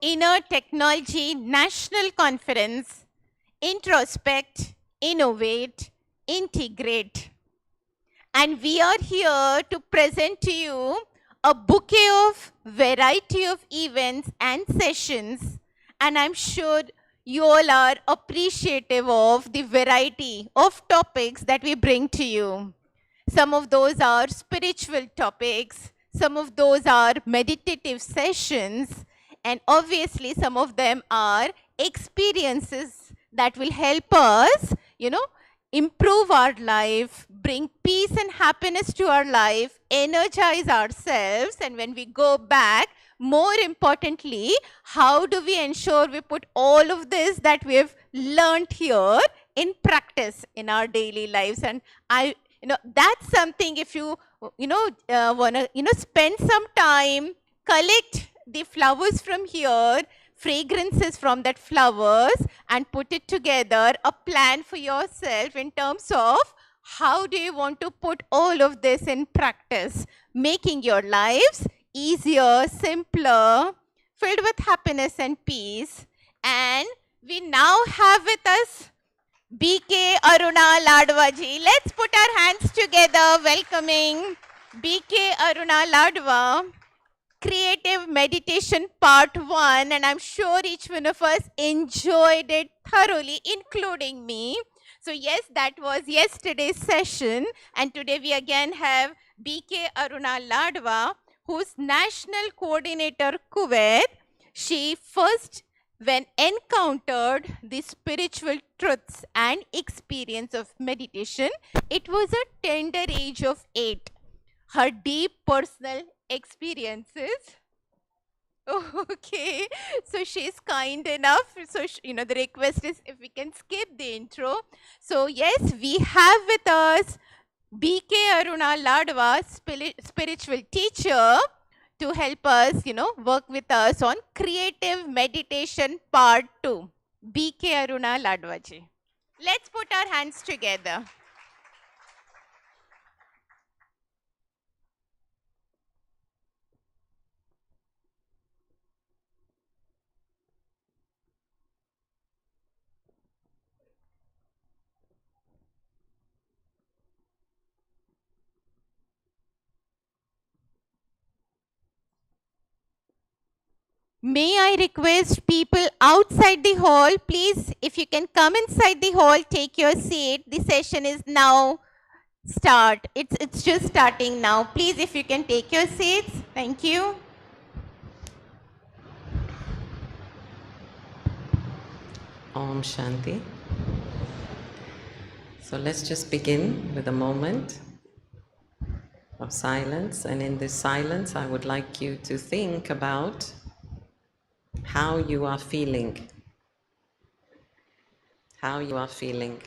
Inner Technology National Conference, Introspect, Innovate, Integrate. And we are here to present to you a bouquet of variety of events and sessions. And I'm sure you all are appreciative of the variety of topics that we bring to you. Some of those are spiritual topics, some of those are meditative sessions, and obviously some of them are experiences that will help us, improve our life, bring peace and happiness to our life, energize ourselves, and when we go back, more importantly, how do we ensure we put all of this that we've learned here in practice in our daily lives? And that's something, if you want to spend some time, collect the flowers from here, fragrances from that flowers, and put it together, a plan for yourself in terms of how do you want to put all of this in practice, making your lives easier, simpler, filled with happiness and peace. And we now have with us BK Aruna Ladva ji. Let's put our hands together welcoming BK Aruna Ladva. Creative Meditation Part 1, and I'm sure each one of us enjoyed it thoroughly, including me. So yes, that was yesterday's session, and today we again have BK Aruna Ladva, who's National Coordinator Kuwait. She first, when encountered the spiritual truths and experience of meditation, it was a tender age of 8. Her deep personal experiences. Okay, so she's kind enough. So, the request is if we can skip the intro. So, yes, we have with us BK Aruna Ladva, spiritual teacher, to help us, work with us on Creative Meditation Part 2. BK Aruna Ladva ji. Let's put our hands together. May I request people outside the hall, please, if you can come inside the hall, take your seat. The session is now start. It's just starting now. Please, if you can take your seats. Thank you. Om Shanti. So let's just begin with a moment of silence. And in this silence, I would like you to think about how you are feeling. How you are feeling.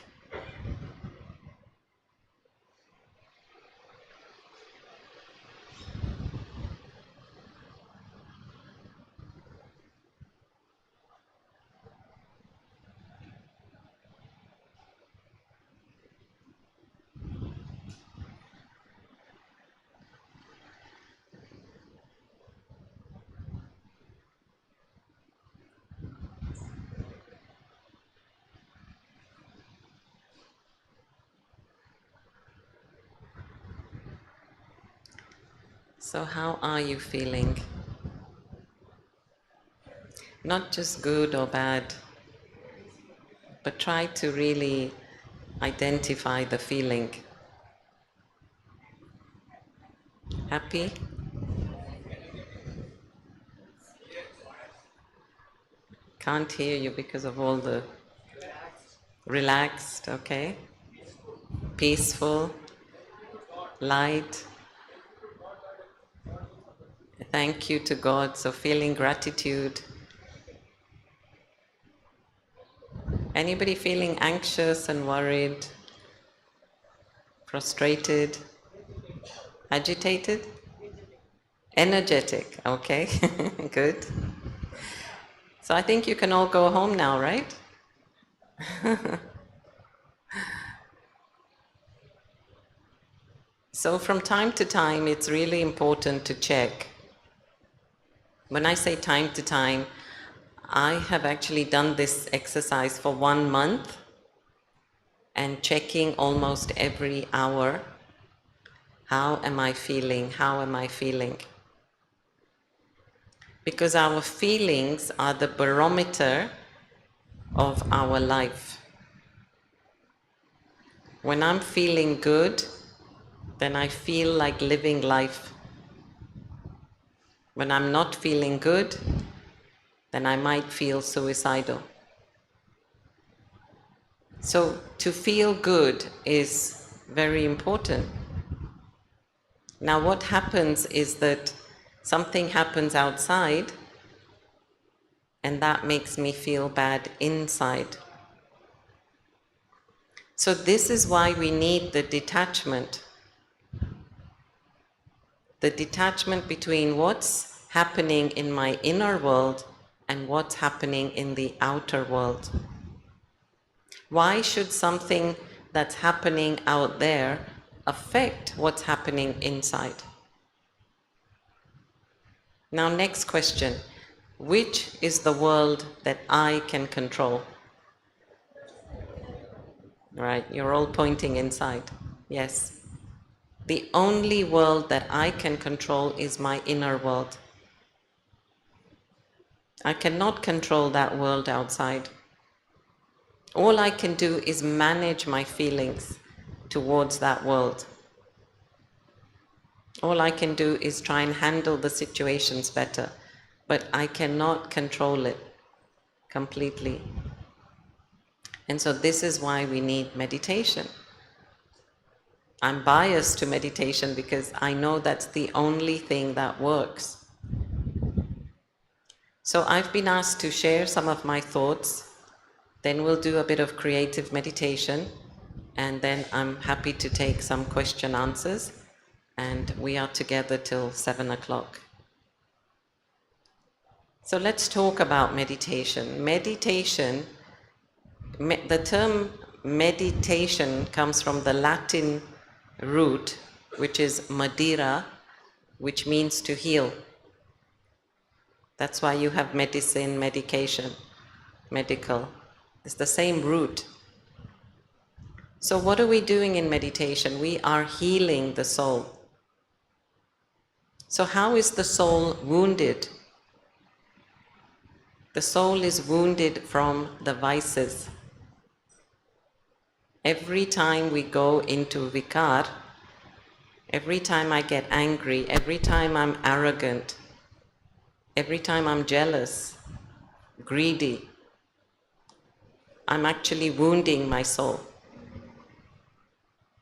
So how are you feeling? Not just good or bad, but try to really identify the feeling. Happy? Can't hear you because of all the... Relaxed, okay? Peaceful? Light? Thank you to God, so feeling gratitude. Anybody feeling anxious and worried? Frustrated? Agitated? Energetic, okay, good. So I think you can all go home now, right? So from time to time, it's really important to check. When I say time to time, I have actually done this exercise for 1 month and checking almost every hour, how am I feeling, how am I feeling? Because our feelings are the barometer of our life. When I'm feeling good, then I feel like living life. When I'm not feeling good, then I might feel suicidal. So to feel good is very important. Now what happens is that something happens outside and that makes me feel bad inside. So this is why we need the detachment. The detachment between what's happening in my inner world and what's happening in the outer world. Why should something that's happening out there affect what's happening inside? Now, next question. Which is the world that I can control? Right, you're all pointing inside. Yes. The only world that I can control is my inner world. I cannot control that world outside. All I can do is manage my feelings towards that world. All I can do is try and handle the situations better, but I cannot control it completely. And so this is why we need meditation. I'm biased to meditation because I know that's the only thing that works. So I've been asked to share some of my thoughts, then we'll do a bit of creative meditation, and then I'm happy to take some question answers, and we are together till 7 o'clock. So let's talk about meditation. Meditation, the term meditation comes from the Latin root, which is Madira, which means to heal. That's why you have medicine, medication, medical. It's the same root. So what are we doing in meditation? We are healing the soul. So how is the soul wounded? The soul is wounded from the vices. Every time we go into vikar, every time I get angry, every time I'm arrogant, every time I'm jealous, greedy, I'm actually wounding my soul.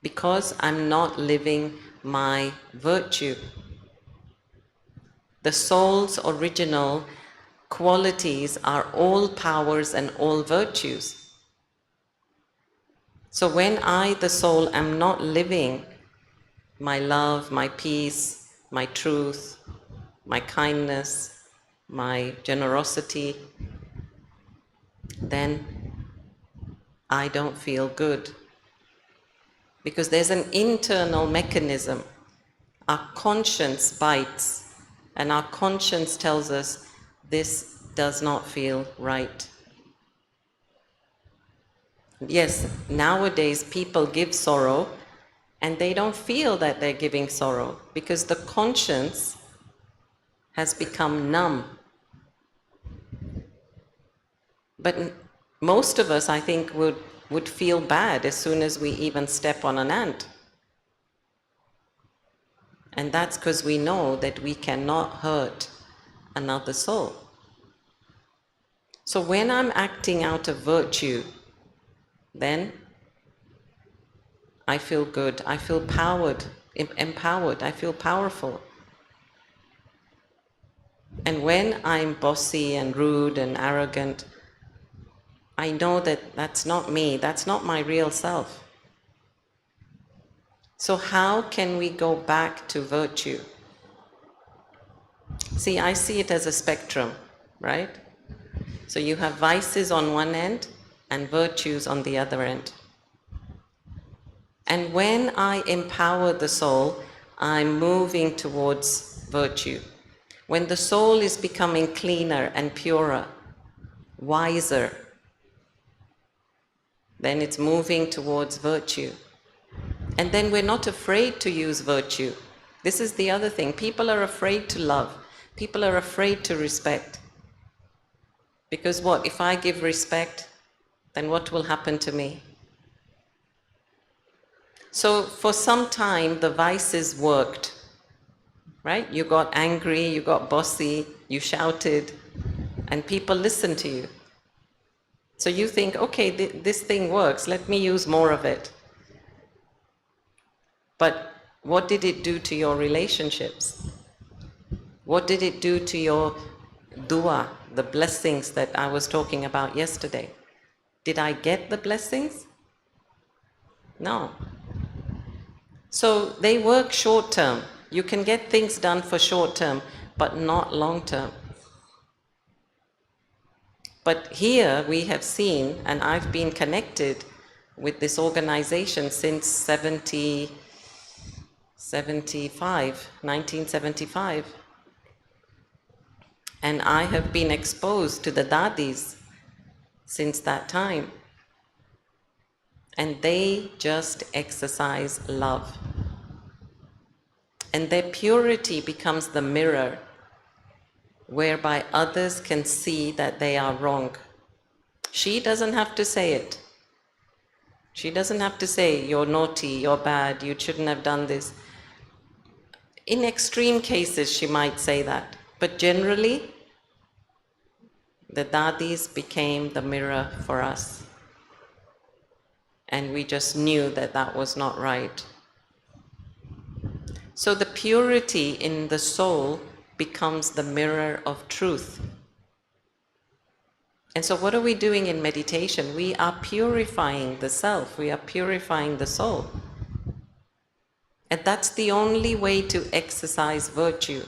Because I'm not living my virtue. The soul's original qualities are all powers and all virtues. So when I, the soul, am not living my love, my peace, my truth, my kindness, my generosity, then I don't feel good. Because there's an internal mechanism. Our conscience bites, and our conscience tells us this does not feel right. Yes, nowadays people give sorrow, and they don't feel that they're giving sorrow, because the conscience has become numb. But most of us, I think, would feel bad as soon as we even step on an ant. And that's because we know that we cannot hurt another soul. So when I'm acting out of virtue, then I feel good, I feel empowered, I feel powerful. And when I'm bossy and rude and arrogant, I know that that's not me, that's not my real self. So how can we go back to virtue? See, I see it as a spectrum, right? So you have vices on one end and virtues on the other end. And when I empower the soul, I'm moving towards virtue. When the soul is becoming cleaner and purer, wiser, then it's moving towards virtue. And then we're not afraid to use virtue. This is the other thing. People are afraid to love. People are afraid to respect. Because what? If I give respect, then what will happen to me? So for some time, the vices worked, right? You got angry, you got bossy, you shouted, and people listened to you. So you think, okay, this thing works, let me use more of it. But what did it do to your relationships? What did it do to your dua, the blessings that I was talking about yesterday? Did I get the blessings? No. So they work short term. You can get things done for short term, but not long term. But here we have seen, and I've been connected with this organization since 1975. And I have been exposed to the dadis since that time. And they just exercise love. And their purity becomes the mirror whereby others can see that they are wrong. She doesn't have to say it. She doesn't have to say, you're naughty, you're bad, you shouldn't have done this. In extreme cases, she might say that. But generally, the dadis became the mirror for us. And we just knew that that was not right. So the purity in the soul becomes the mirror of truth. And so what are we doing in meditation? We are purifying the self, we are purifying the soul. And that's the only way to exercise virtue,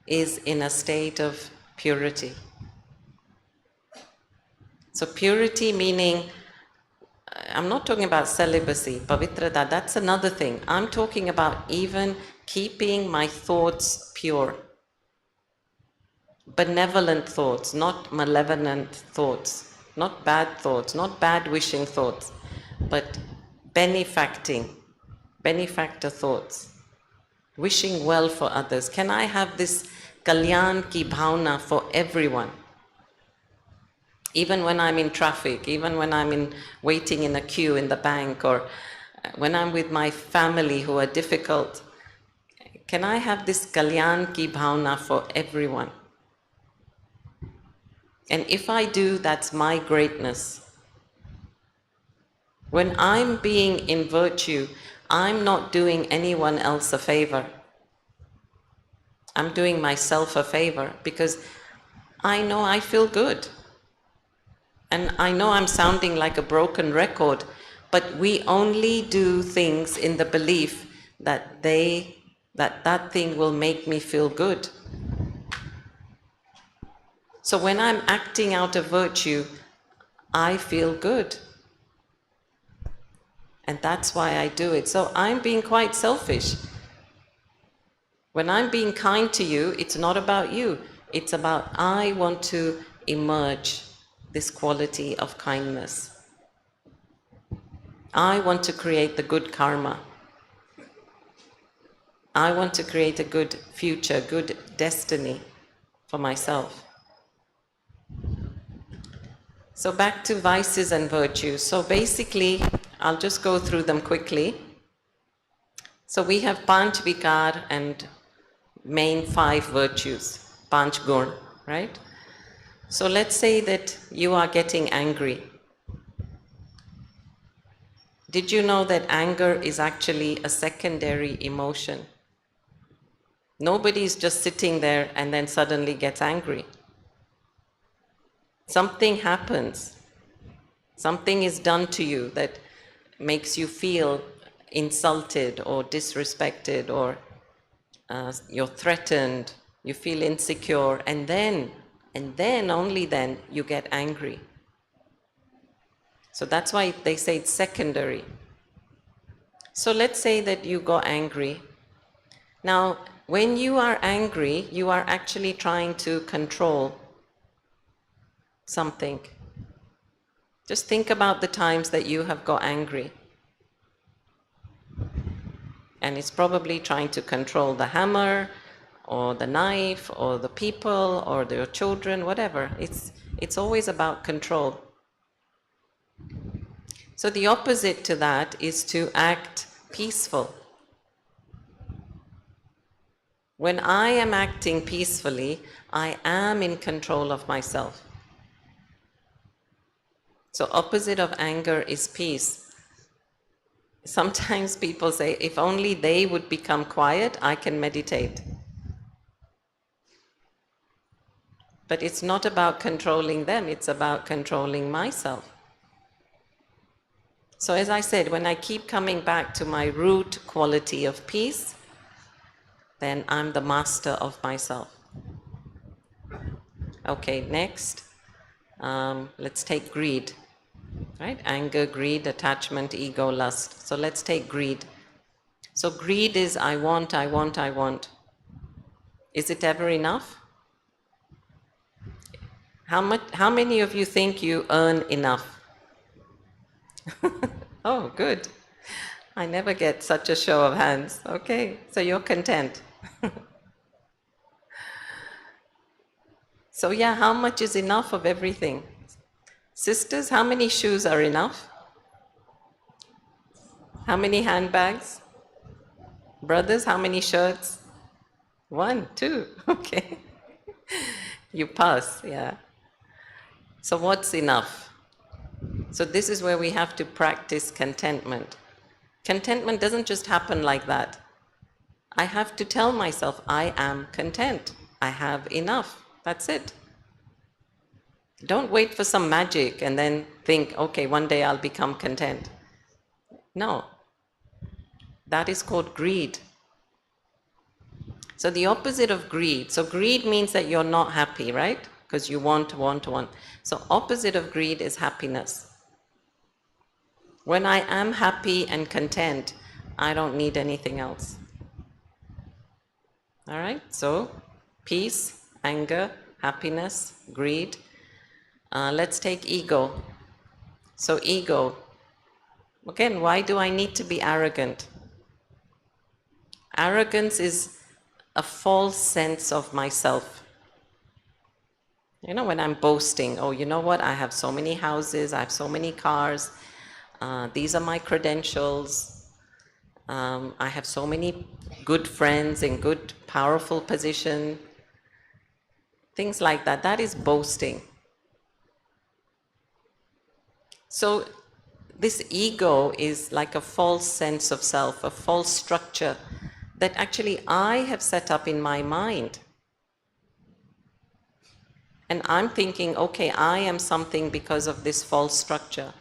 is in a state of purity. So purity meaning, I'm not talking about celibacy, pavitrata, that's another thing. I'm talking about even keeping my thoughts pure. Benevolent thoughts, not malevolent thoughts, not bad thoughts, not bad wishing thoughts, but benefactor thoughts, wishing well for others. Can I have this kalyan ki bhavna for everyone? Even when I'm in traffic, even when I'm waiting in a queue in the bank, or when I'm with my family who are difficult, can I have this kalyan ki bhavna for everyone? And if I do, that's my greatness. When I'm being in virtue, I'm not doing anyone else a favor. I'm doing myself a favor, because I know I feel good. And I know I'm sounding like a broken record, but we only do things in the belief that that thing will make me feel good. So when I'm acting out of virtue, I feel good. And that's why I do it. So I'm being quite selfish. When I'm being kind to you, it's not about you. It's about I want to emerge this quality of kindness. I want to create the good karma. I want to create a good future, good destiny for myself. So back to vices and virtues. So basically, I'll just go through them quickly. So we have Panch Vikar and main 5 virtues, Panch Gun, right? So let's say that you are getting angry. Did you know that anger is actually a secondary emotion? Nobody is just sitting there and then suddenly gets angry. Something happens. Something is done to you that makes you feel insulted or disrespected, or you're threatened, you feel insecure, and then, only then, you get angry. So that's why they say it's secondary. So let's say that you got angry. Now, when you are angry, you are actually trying to control something. Just think about the times that you have got angry. And it's probably trying to control the hammer, or the knife, or the people, or your children, whatever. It's always about control. So the opposite to that is to act peaceful. When I am acting peacefully, I am in control of myself. So opposite of anger is peace. Sometimes people say, if only they would become quiet, I can meditate. But it's not about controlling them, it's about controlling myself. So as I said, when I keep coming back to my root quality of peace, then I'm the master of myself. Okay, next, let's take greed. Right? Anger, greed, attachment, ego, lust. So let's take greed. So greed is I want, I want, I want. Is it ever enough? How many of you think you earn enough? Oh, good. I never get such a show of hands. Okay, so you're content. So yeah, how much is enough of everything? Sisters, how many shoes are enough? How many handbags? Brothers, how many shirts? 1, 2, okay. You pass, yeah. So what's enough? So this is where we have to practice contentment. Contentment doesn't just happen like that. I have to tell myself, I am content. I have enough. That's it. Don't wait for some magic and then think, okay, one day I'll become content. No. That is called greed. So the opposite of greed. So greed means that you're not happy, right? Because you want, want, want. So opposite of greed is happiness. When I am happy and content, I don't need anything else. All right? So peace, anger, happiness, greed. Let's take ego. So ego. Again, why do I need to be arrogant? Arrogance is a false sense of myself. You know, when I'm boasting, oh, you know what? I have so many houses, I have so many cars. These are my credentials. I have so many good friends in good, powerful position. Things like that. That is boasting. So this ego is like a false sense of self, a false structure that actually I have set up in my mind. And I'm thinking, okay, I am something because of this false structure.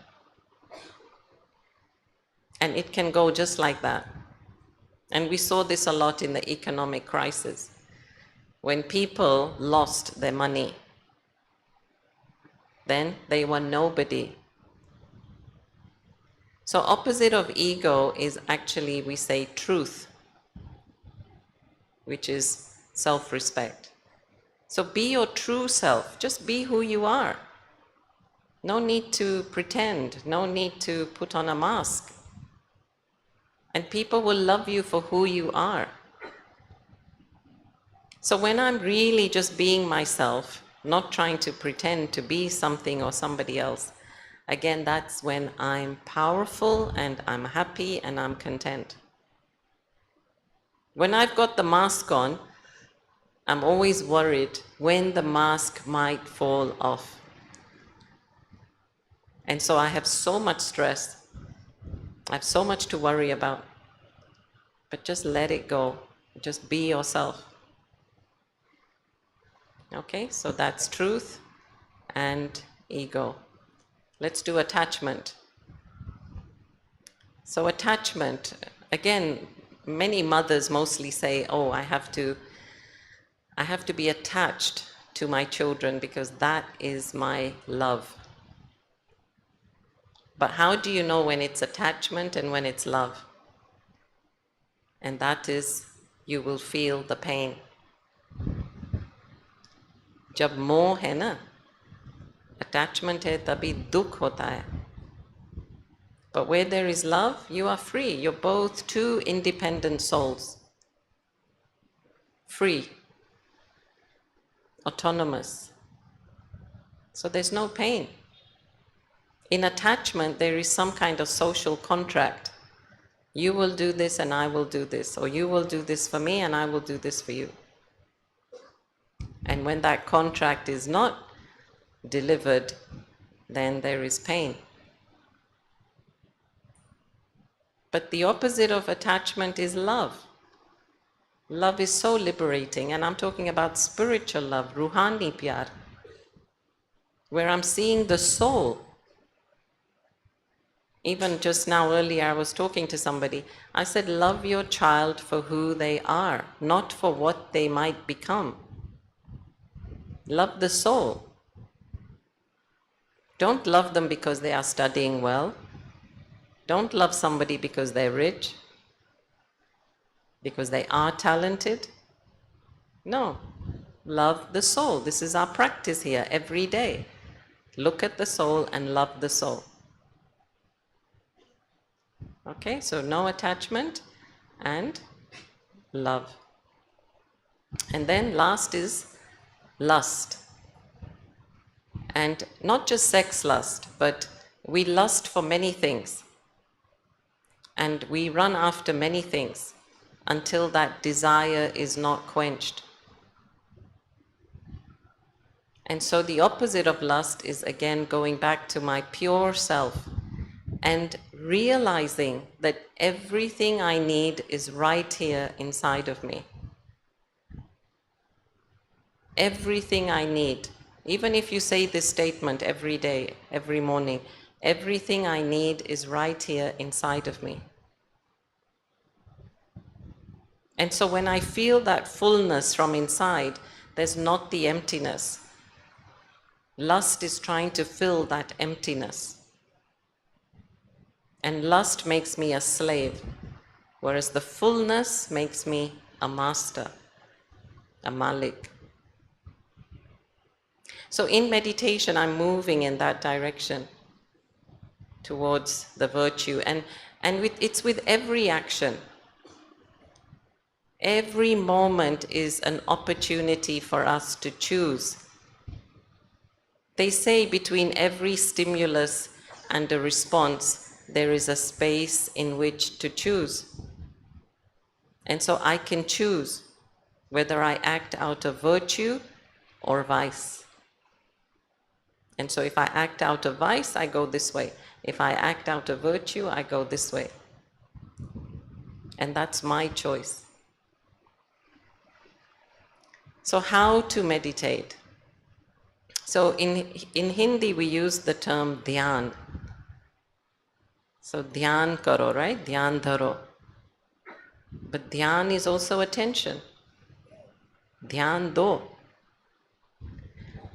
And it can go just like that. And we saw this a lot in the economic crisis. When people lost their money, then they were nobody. So opposite of ego is actually, we say, truth, which is self-respect. So be your true self. Just be who you are. No need to pretend. No need to put on a mask. And people will love you for who you are. So when I'm really just being myself, not trying to pretend to be something or somebody else, again, that's when I'm powerful and I'm happy and I'm content. When I've got the mask on, I'm always worried when the mask might fall off. And so I have so much stress. I have so much to worry about. But just let it go. Just be yourself. Okay, so that's truth and ego. Let's do attachment. So attachment, again, many mothers mostly say, oh, I have to be attached to my children because that is my love. But how do you know when it's attachment and when it's love? And that is, you will feel the pain. जब मोह है ना, Attachment hai tabhi dukh hota hai. But where there is love, you are free. You're both two independent souls. Free. Autonomous. So there's no pain. In attachment, there is some kind of social contract. You will do this and I will do this, or you will do this for me and I will do this for you. And when that contract is not delivered, then there is pain. But the opposite of attachment is love. Love is so liberating, and I'm talking about spiritual love, ruhani pyar, where I'm seeing the soul. Even just now earlier I was talking to somebody, I said, love your child for who they are, not for what they might become. Love the soul. Don't love them because they are studying well. Don't love somebody because they're rich, because they are talented. No, love the soul. This is our practice here every day. Look at the soul and love the soul. Okay, so no attachment and love. And then last is lust. And not just sex lust, but we lust for many things. And we run after many things until that desire is not quenched. And so the opposite of lust is again going back to my pure self and realizing that everything I need is right here inside of me. Everything I need. Even if you say this statement every day, every morning, everything I need is right here inside of me. And so when I feel that fullness from inside, there's not the emptiness. Lust is trying to fill that emptiness. And lust makes me a slave, whereas the fullness makes me a master, a malik. So in meditation, I'm moving in that direction towards the virtue. And it's with every action. Every moment is an opportunity for us to choose. They say between every stimulus and a response, there is a space in which to choose. And so I can choose whether I act out of virtue or vice. And so if I act out of vice, I go this way. If I act out of virtue, I go this way. And that's my choice. So how to meditate? So in Hindi, we use the term dhyan. So dhyan karo, right? Dhyan dharo. But dhyan is also attention. Dhyan do.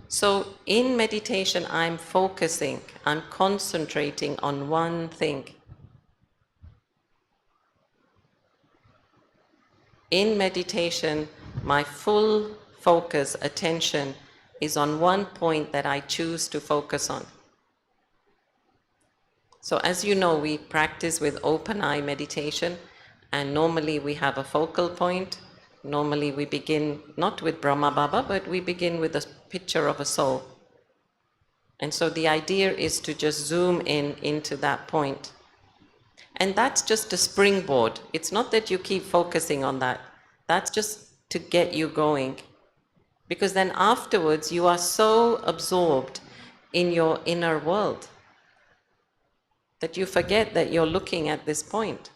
So in meditation, I'm focusing, I'm concentrating on one thing. In meditation, my full focus, attention, is on one point that I choose to focus on. So as you know, we practice with open eye meditation, and normally we have a focal point. Normally we begin not with Brahma Baba, but we begin with a picture of a soul. And so the idea is to just zoom in into that point. And that's just a springboard. It's not that you keep focusing on that. That's just to get you going. Because then afterwards you are so absorbed in your inner world that you forget that you're looking at this point.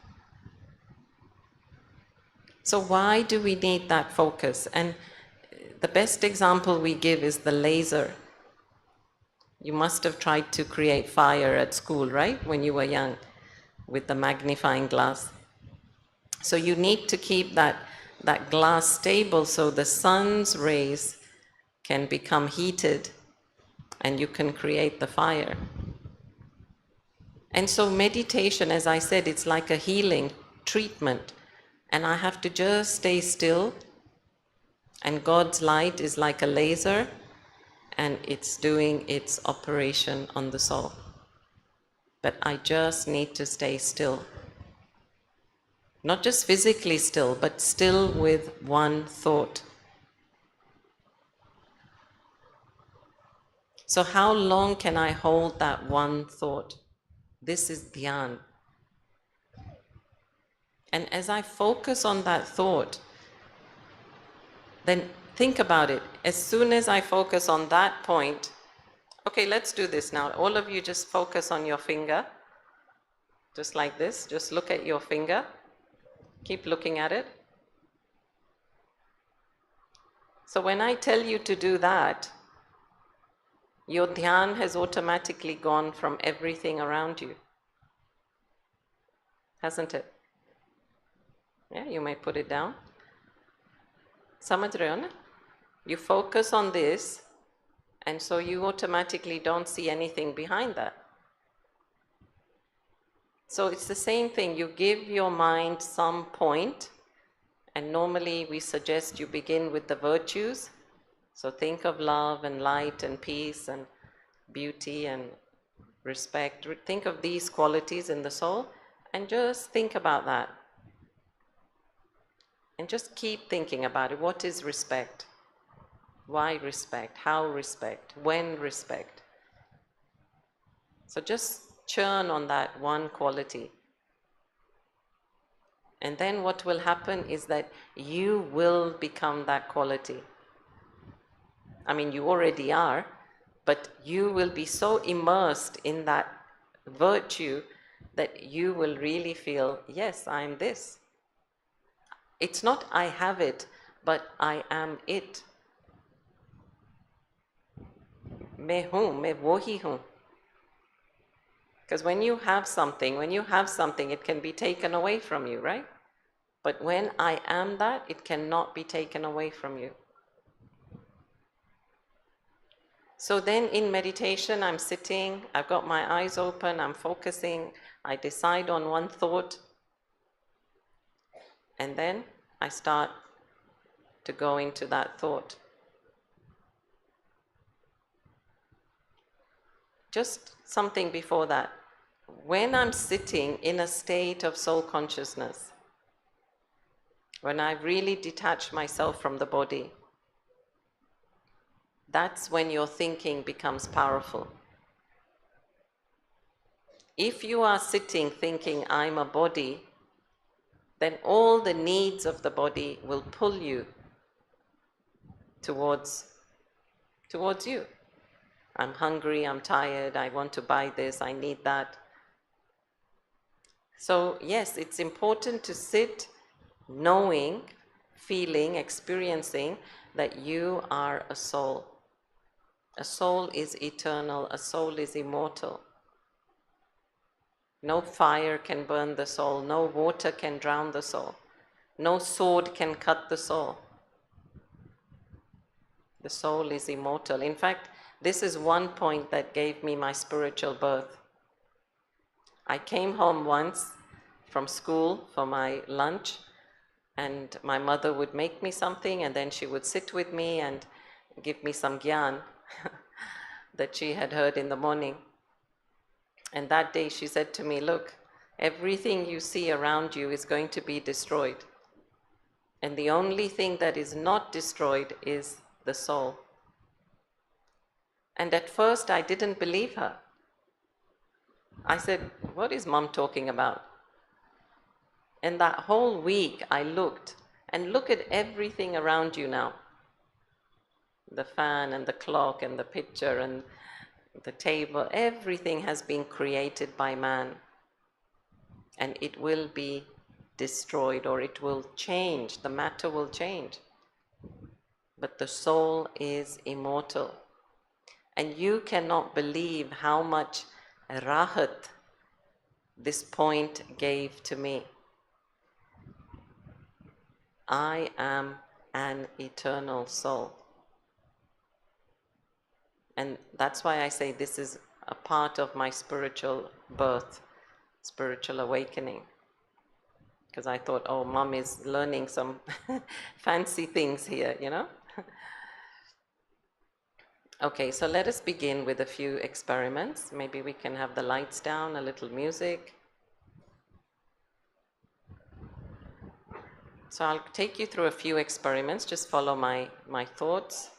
So why do we need that focus? And the best example we give is the laser. You must have tried to create fire at school, right? When you were young, with the magnifying glass. So you need to keep that glass stable so the sun's rays can become heated and you can create the fire. And so meditation, as I said, it's like a healing treatment. And I have to just stay still, and God's light is like a laser, and it's doing its operation on the soul. But I just need to stay still. Not just physically still, but still with one thought. So how long can I hold that one thought? This is dhyan. And as I focus on that thought, then think about it. As soon as I focus on that point, okay, let's do this now. All of you just focus on your finger, just like this. Just look at your finger. Keep looking at it. So when I tell you to do that, your dhyan has automatically gone from everything around you. Hasn't it? Yeah, you may put it down. Samajh rahe ho na? You focus on this, and so you automatically don't see anything behind that. So it's the same thing. You give your mind some point, and normally we suggest you begin with the virtues. So think of love and light and peace and beauty and respect. Think of these qualities in the soul, and just think about that. And just keep thinking about it. What is respect? Why respect? How respect? When respect? So just churn on that one quality. And then what will happen is that you will become that quality. I mean, you already are, but you will be so immersed in that virtue that you will really feel, yes, I am this. It's not I have it, but I am it. Main hoon, main wohi hoon. Because when you have something, it can be taken away from you, right? But when I am that, it cannot be taken away from you. So then in meditation, I'm sitting, I've got my eyes open, I'm focusing, I decide on one thought, and then I start to go into that thought. Just something before that. When I'm sitting in a state of soul consciousness, when I really detach myself from the body, that's when your thinking becomes powerful. If you are sitting thinking, I'm a body, then all the needs of the body will pull you towards you. I'm hungry, I'm tired, I want to buy this, I need that. So yes, it's important to sit knowing, feeling, experiencing that you are a soul. A soul is eternal, a soul is immortal. No fire can burn the soul, no water can drown the soul, no sword can cut the soul. The soul is immortal. In fact, this is one point that gave me my spiritual birth. I came home once from school for my lunch, and my mother would make me something, and then she would sit with me and give me some gyan that she had heard in the morning. And that day she said to me, look, everything you see around you is going to be destroyed. And the only thing that is not destroyed is the soul. And at first I didn't believe her. I said, what is Mom talking about? And that whole week I looked, and look at everything around you now. The fan and the clock and the picture and the table, everything has been created by man. And it will be destroyed, or it will change, the matter will change. But the soul is immortal. And you cannot believe how much rahat this point gave to me. I am an eternal soul. And that's why I say this is a part of my spiritual birth, spiritual awakening. Because I thought, oh, Mom is learning some fancy things here, you know? Okay, so let us begin with a few experiments. Maybe we can have the lights down, a little music. So I'll take you through a few experiments, just follow my thoughts.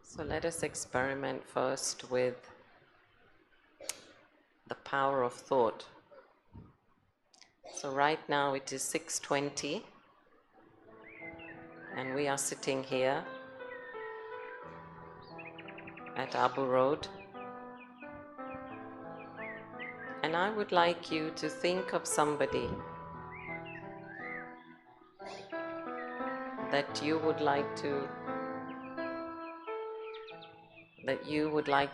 So let us experiment first with the power of thought. So right now it is 6:20 and we are sitting here at Abu Road, and I would like you to think of somebody that you would like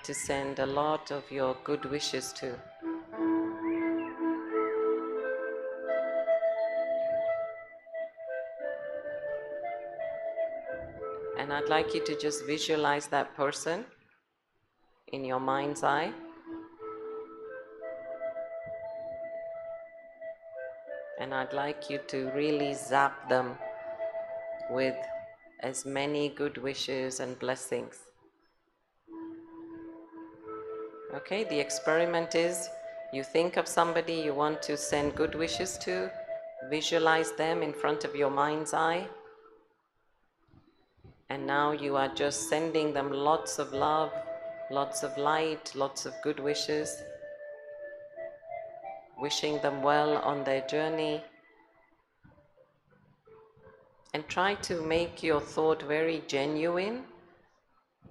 to send a lot of your good wishes to. And I'd like you to just visualize that person in your mind's eye. And I'd like you to really zap them with as many good wishes and blessings. Okay, the experiment is you think of somebody you want to send good wishes to, visualize them in front of your mind's eye, and now you are just sending them lots of love, lots of light, lots of good wishes, wishing them well on their journey. And try to make your thought very genuine,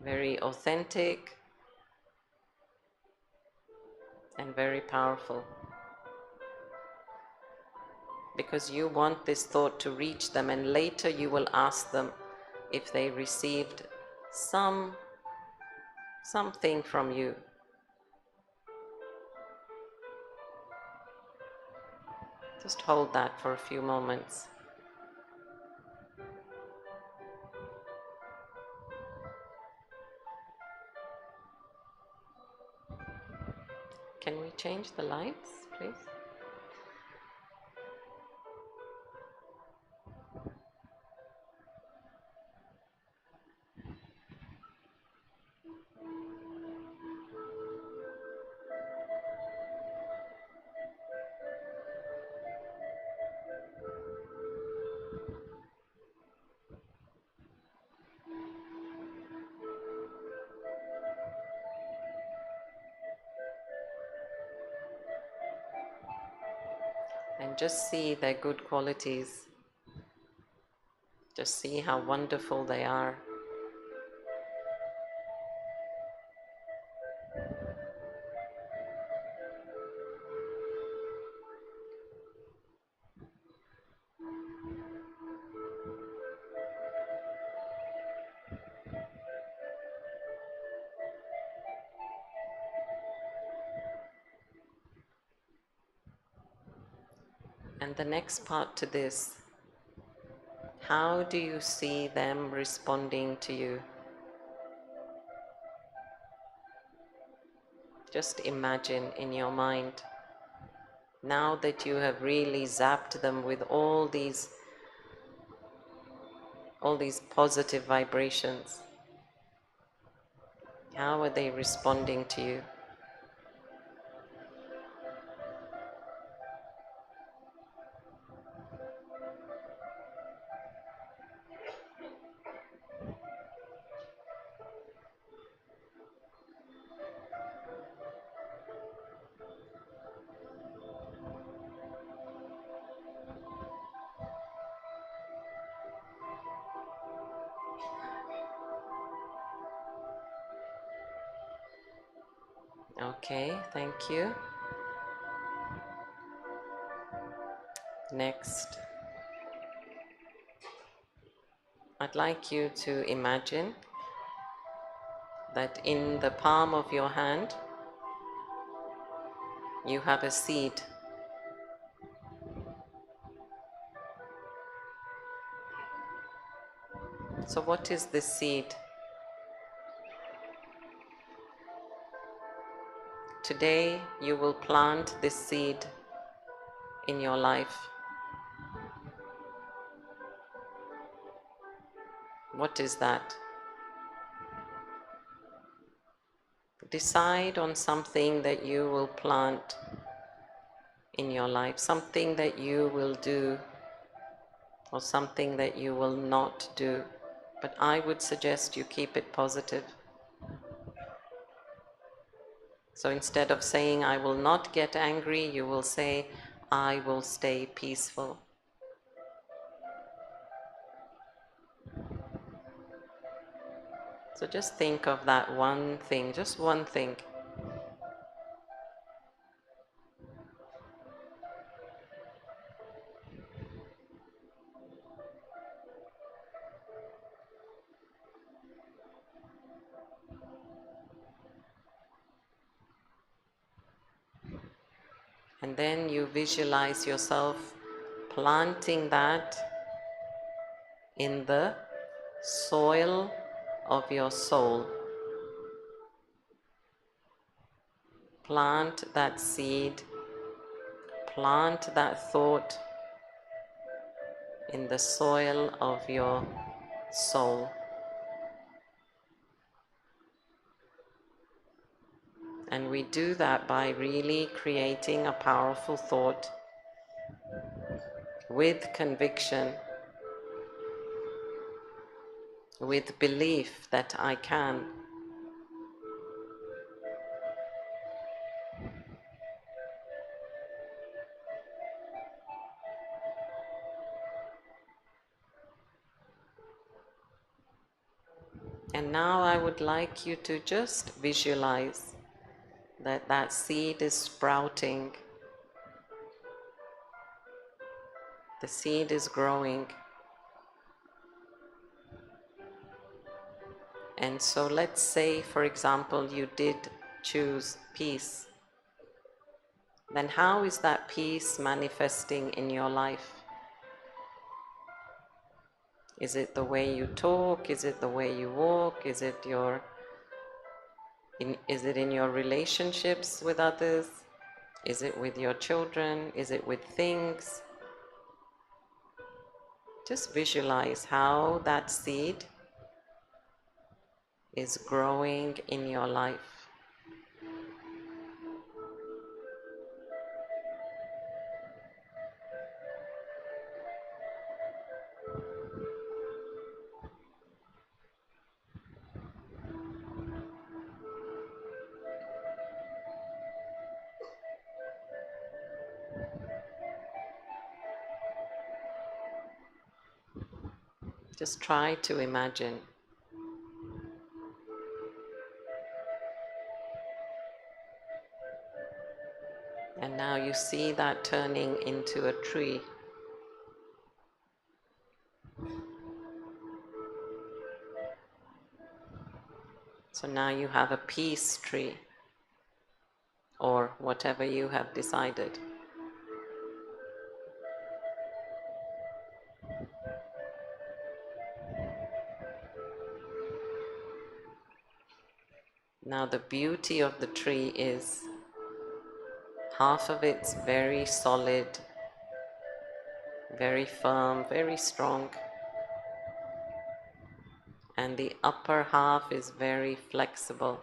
very authentic, and very powerful. Because you want this thought to reach them, and later you will ask them if they received something from you. Just hold that for a few moments. Can we change the lights, please? And just see their good qualities. Just see how wonderful they are. And the next part to this, how do you see them responding to you? Just imagine in your mind, now that you have really zapped them with all these positive vibrations, how are they responding to you? Okay, thank you. Next, I'd like you to imagine that in the palm of your hand you have a seed. So what is this seed? Today you will plant this seed in your life. What is that? Decide on something that you will plant in your life, something that you will do or something that you will not do. But I would suggest you keep it positive. So instead of saying, I will not get angry, you will say, I will stay peaceful. So just think of that one thing, just one thing. And then you visualize yourself planting that in the soil of your soul. Plant that seed, plant that thought in the soil of your soul. And we do that by really creating a powerful thought with conviction, with belief that I can. And now I would like you to just visualize that that seed is sprouting. The seed is growing. And so let's say, for example, you did choose peace. Then how is that peace manifesting in your life? Is it the way you talk? Is it the way you walk? Is it in your relationships with others? Is it with your children? Is it with things? Just visualize how that seed is growing in your life. Just try to imagine. And now you see that turning into a tree. So now you have a peace tree, or whatever you have decided. Now the beauty of the tree is half of it's very solid, very firm, very strong, and the upper half is very flexible.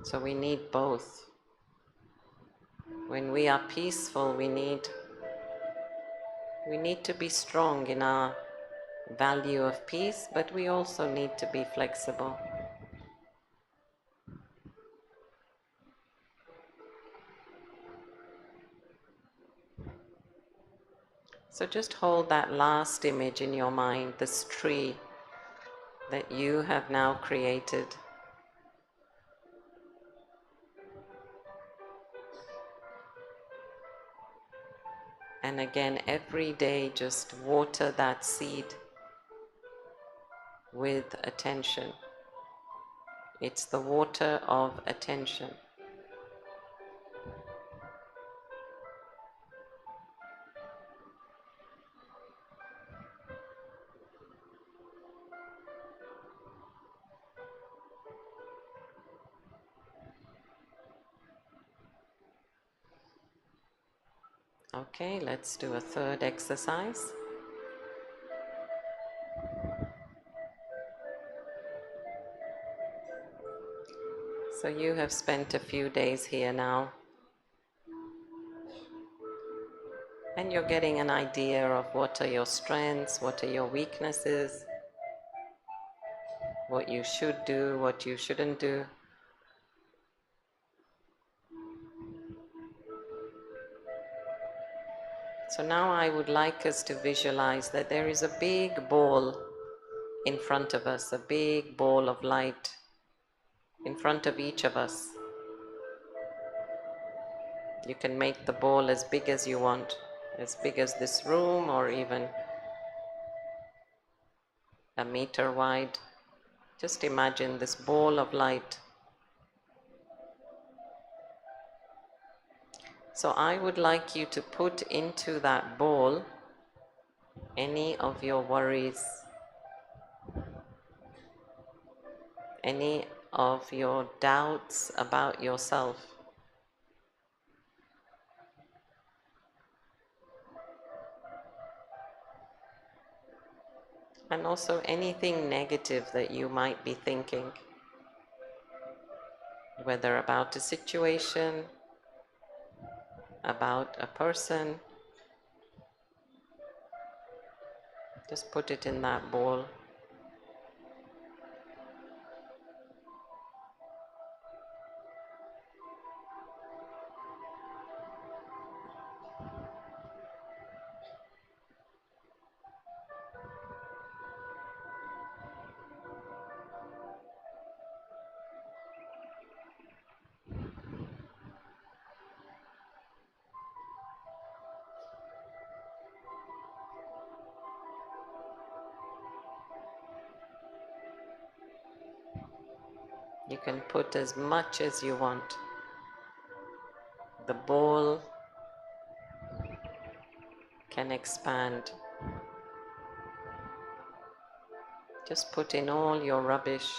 So we need both. When we are peaceful, we need to be strong in our value of peace, but we also need to be flexible. So just hold that last image in your mind, this tree that you have now created. And again, every day just water that seed with attention. It's the water of attention. Okay, let's do a third exercise. So you have spent a few days here now, and you're getting an idea of what are your strengths, what are your weaknesses, what you should do, what you shouldn't do. So now I would like us to visualize that there is a big ball in front of us, a big ball of light in front of each of us. You can make the ball as big as you want, as big as this room or even a meter wide. Just imagine this ball of light. So I would like you to put into that ball any of your worries, any of your doubts about yourself. And also anything negative that you might be thinking, whether about a situation, about a person. Just put it in that ball. You can put as much as you want. The ball can expand. Just put in all your rubbish.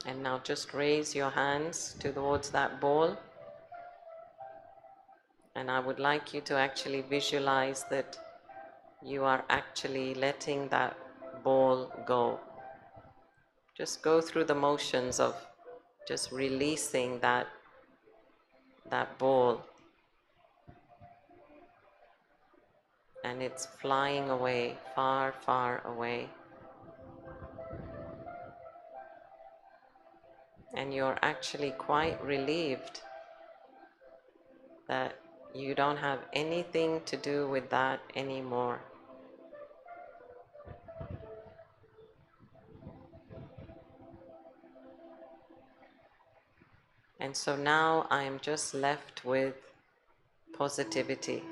And now just raise your hands towards that ball. And I would like you to actually visualize that you are actually letting that ball go. Just go through the motions of just releasing that ball. And it's flying away, far, far away. And you're actually quite relieved that you don't have anything to do with that anymore. And so now I am just left with positivity.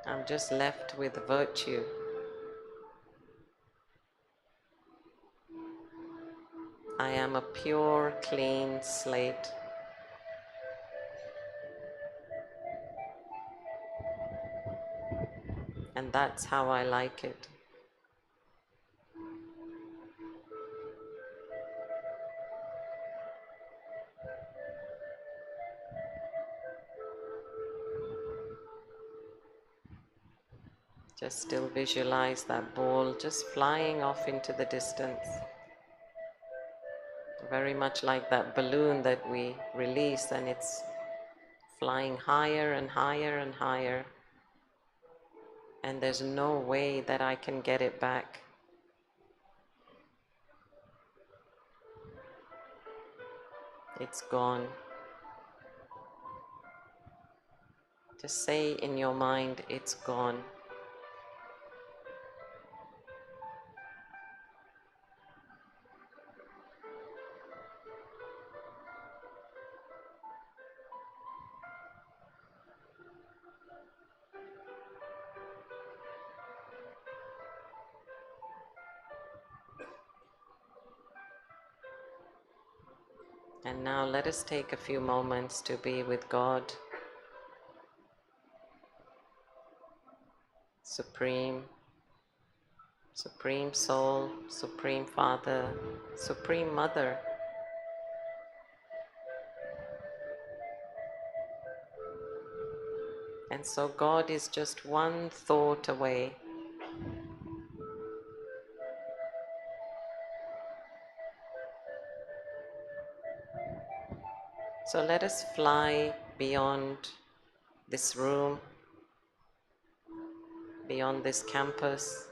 I'm just left with virtue. I am a pure, clean slate. And that's how I like it. Just still visualize that ball just flying off into the distance. Very much like that balloon that we release, and it's flying higher and higher and higher. And there's no way that I can get it back. It's gone. Just say in your mind, it's gone. And now let us take a few moments to be with God, Supreme, Supreme Soul, Supreme Father, Supreme Mother. And so God is just one thought away. So let us fly beyond this room, beyond this campus,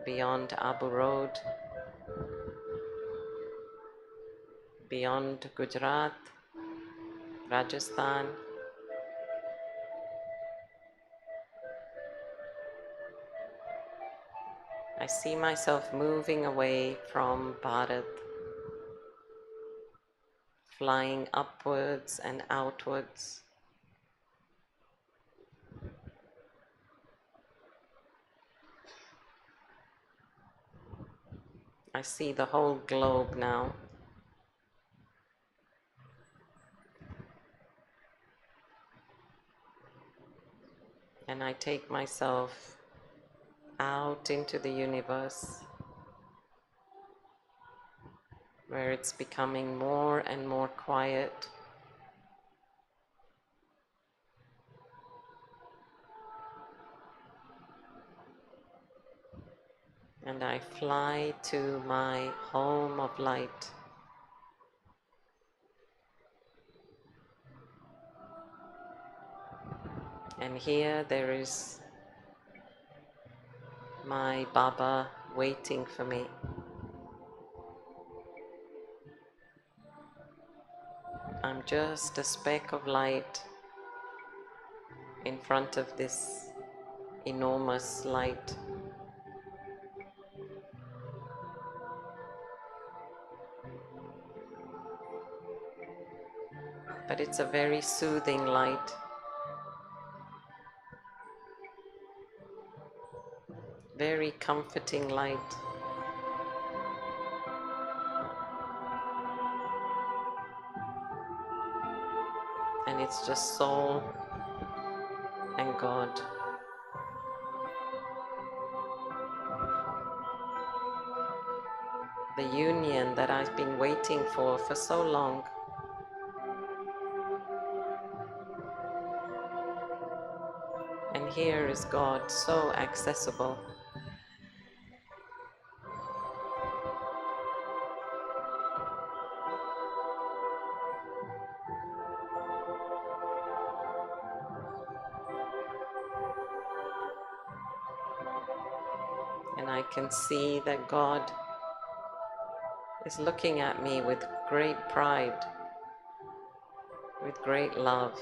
beyond Abu Road, beyond Gujarat, Rajasthan. I see myself moving away from Bharat, flying upwards and outwards. I see the whole globe now. And I take myself out into the universe, where it's becoming more and more quiet. And I fly to my home of light. And here there is my Baba waiting for me. I'm just a speck of light in front of this enormous light. But it's a very soothing light. Very comforting light. And it's just soul and God. The union that I've been waiting for so long. And here is God, so accessible. And I can see that God is looking at me with great pride, with great love.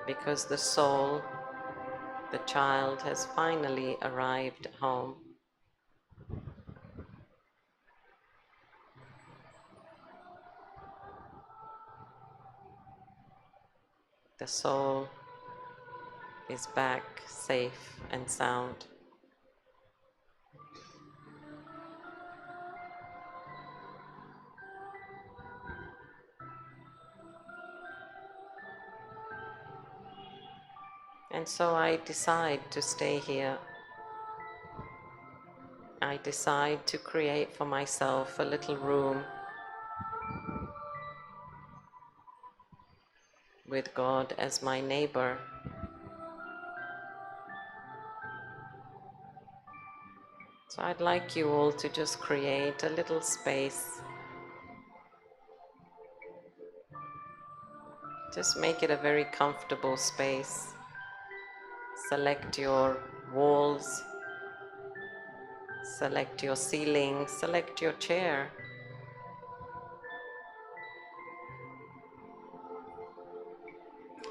Because the soul, the child, has finally arrived home. The soul is back safe and sound. And so I decide to stay here. I decide to create for myself a little room with God as my neighbor. So I'd like you all to just create a little space. Just make it a very comfortable space. Select your walls, select your ceiling, select your chair.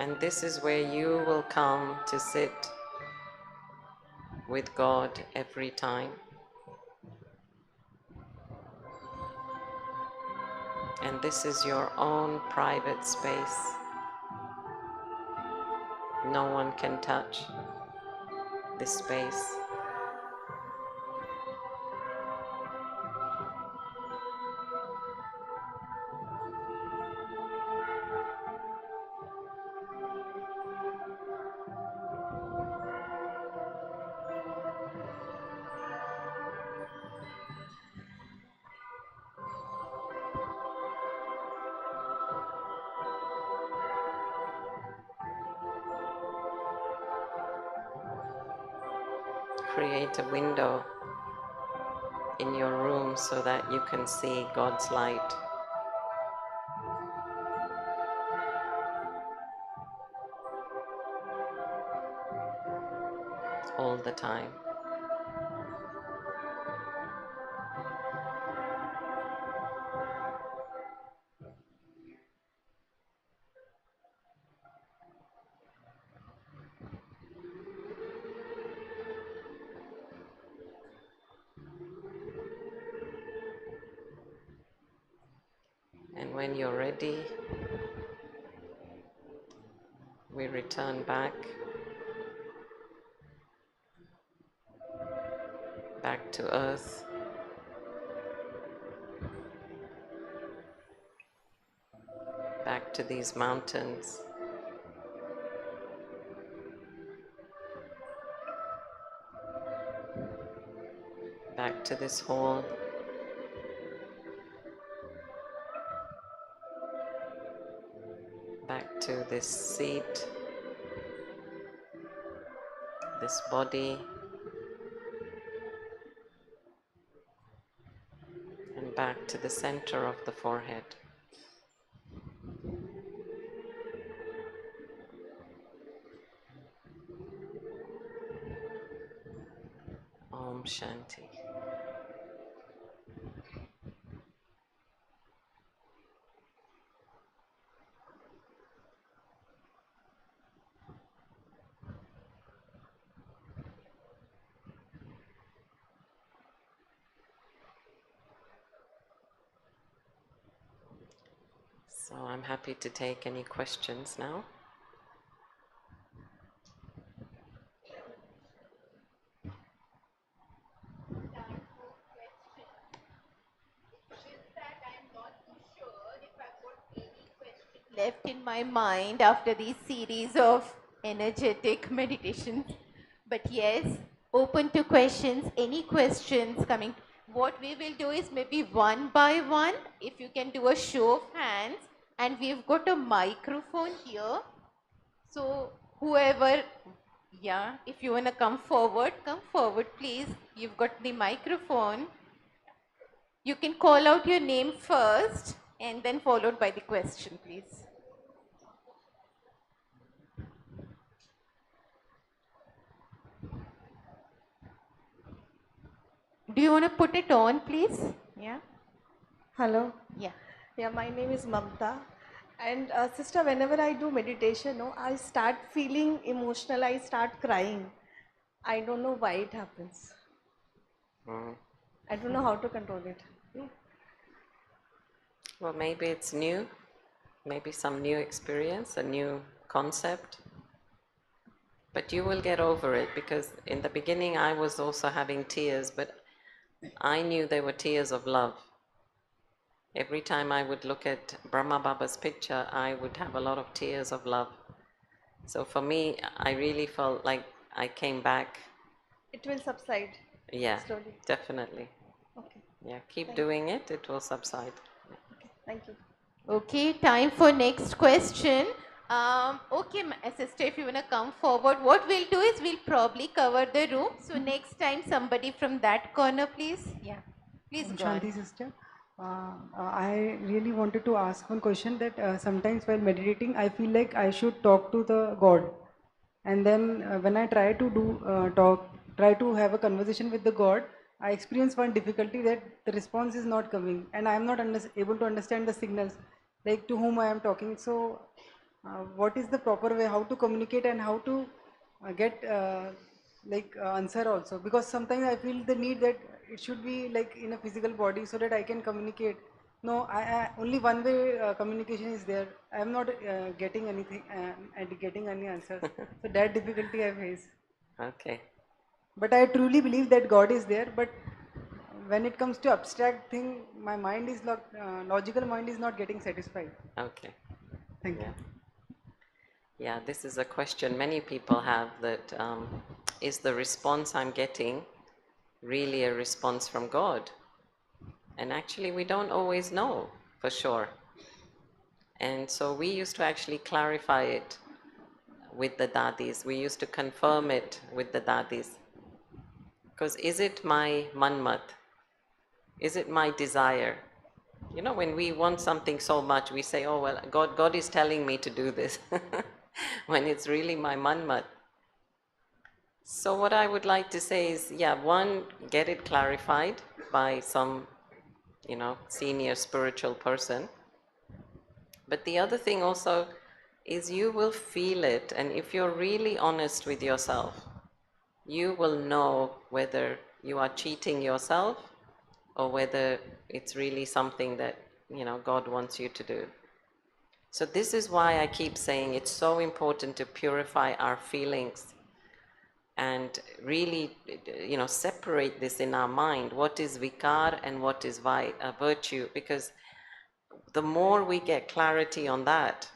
And this is where you will come to sit with God every time. And this is your own private space. No one can touch this space. create a window in your room so that you can see God's light. All the time. And when you're ready, we return back to earth. Back to these mountains. Back to this hall. Back to this seat, this body, and back to the center of the forehead. Om Shanti. So I'm happy to take any questions now. Left in my mind after these series of energetic meditations. But yes, open to questions, any questions coming. What we will do is maybe one by one, if you can do a show of hands, and we've got a microphone here. So whoever, yeah, if you want to come forward, please. You've got the microphone. You can call out your name first and then followed by the question, please. Do you want to put it on, please? Yeah. Hello. Yeah. Yeah, my name is Mamta. And sister, whenever I do meditation, no, I start feeling emotional. I start crying. I don't know why it happens. I don't know how to control it. Well, maybe it's new. Maybe some new experience, a new concept. But you will get over it, because in the beginning I was also having tears, but I knew they were tears of love. Every time I would look at Brahma Baba's picture, I would have a lot of tears of love. So for me, I really felt like I came back. It will subside. Yeah, Slowly. definitely. Okay. Yeah, keep doing it, it will subside. Okay. Thank you. Okay, time for next question. Okay, sister, if you want to come forward, what we'll do is we'll probably cover the room. So next time, somebody from that corner, please. Yeah, please go Shanti on. sister, I really wanted to ask one question that sometimes while meditating, I feel like I should talk to the God, and then when I try to try to have a conversation with the God, I experience one difficulty that the response is not coming, and I am not able to understand the signals, like to whom I am talking. So, what is the proper way how to communicate and how to get answer also, because sometimes I feel the need that it should be like in a physical body so that I can communicate. No, I only one way communication is there. I am not getting anything and getting any answers. So that difficulty I face. Okay. But I truly believe that God is there. But when it comes to abstract thing, my mind is not logical mind is not getting satisfied. Okay. Thank you. Yeah, this is a question many people have, that is the response I'm getting really a response from God? And actually we don't always know for sure. And so we used to actually clarify it with the dadis. We used to confirm it with the dadis. Because is it my manmat? Is it my desire? You know, when we want something so much, we say, oh, well, God is telling me to do this. When it's really my manmat. So what I would like to say is, yeah, one, get it clarified by some, senior spiritual person. But the other thing also is you will feel it, and if you're really honest with yourself, you will know whether you are cheating yourself or whether it's really something that, God wants you to do. So this is why I keep saying it's so important to purify our feelings and really, separate this in our mind. What is vikar and what is virtue? Because the more we get clarity on that,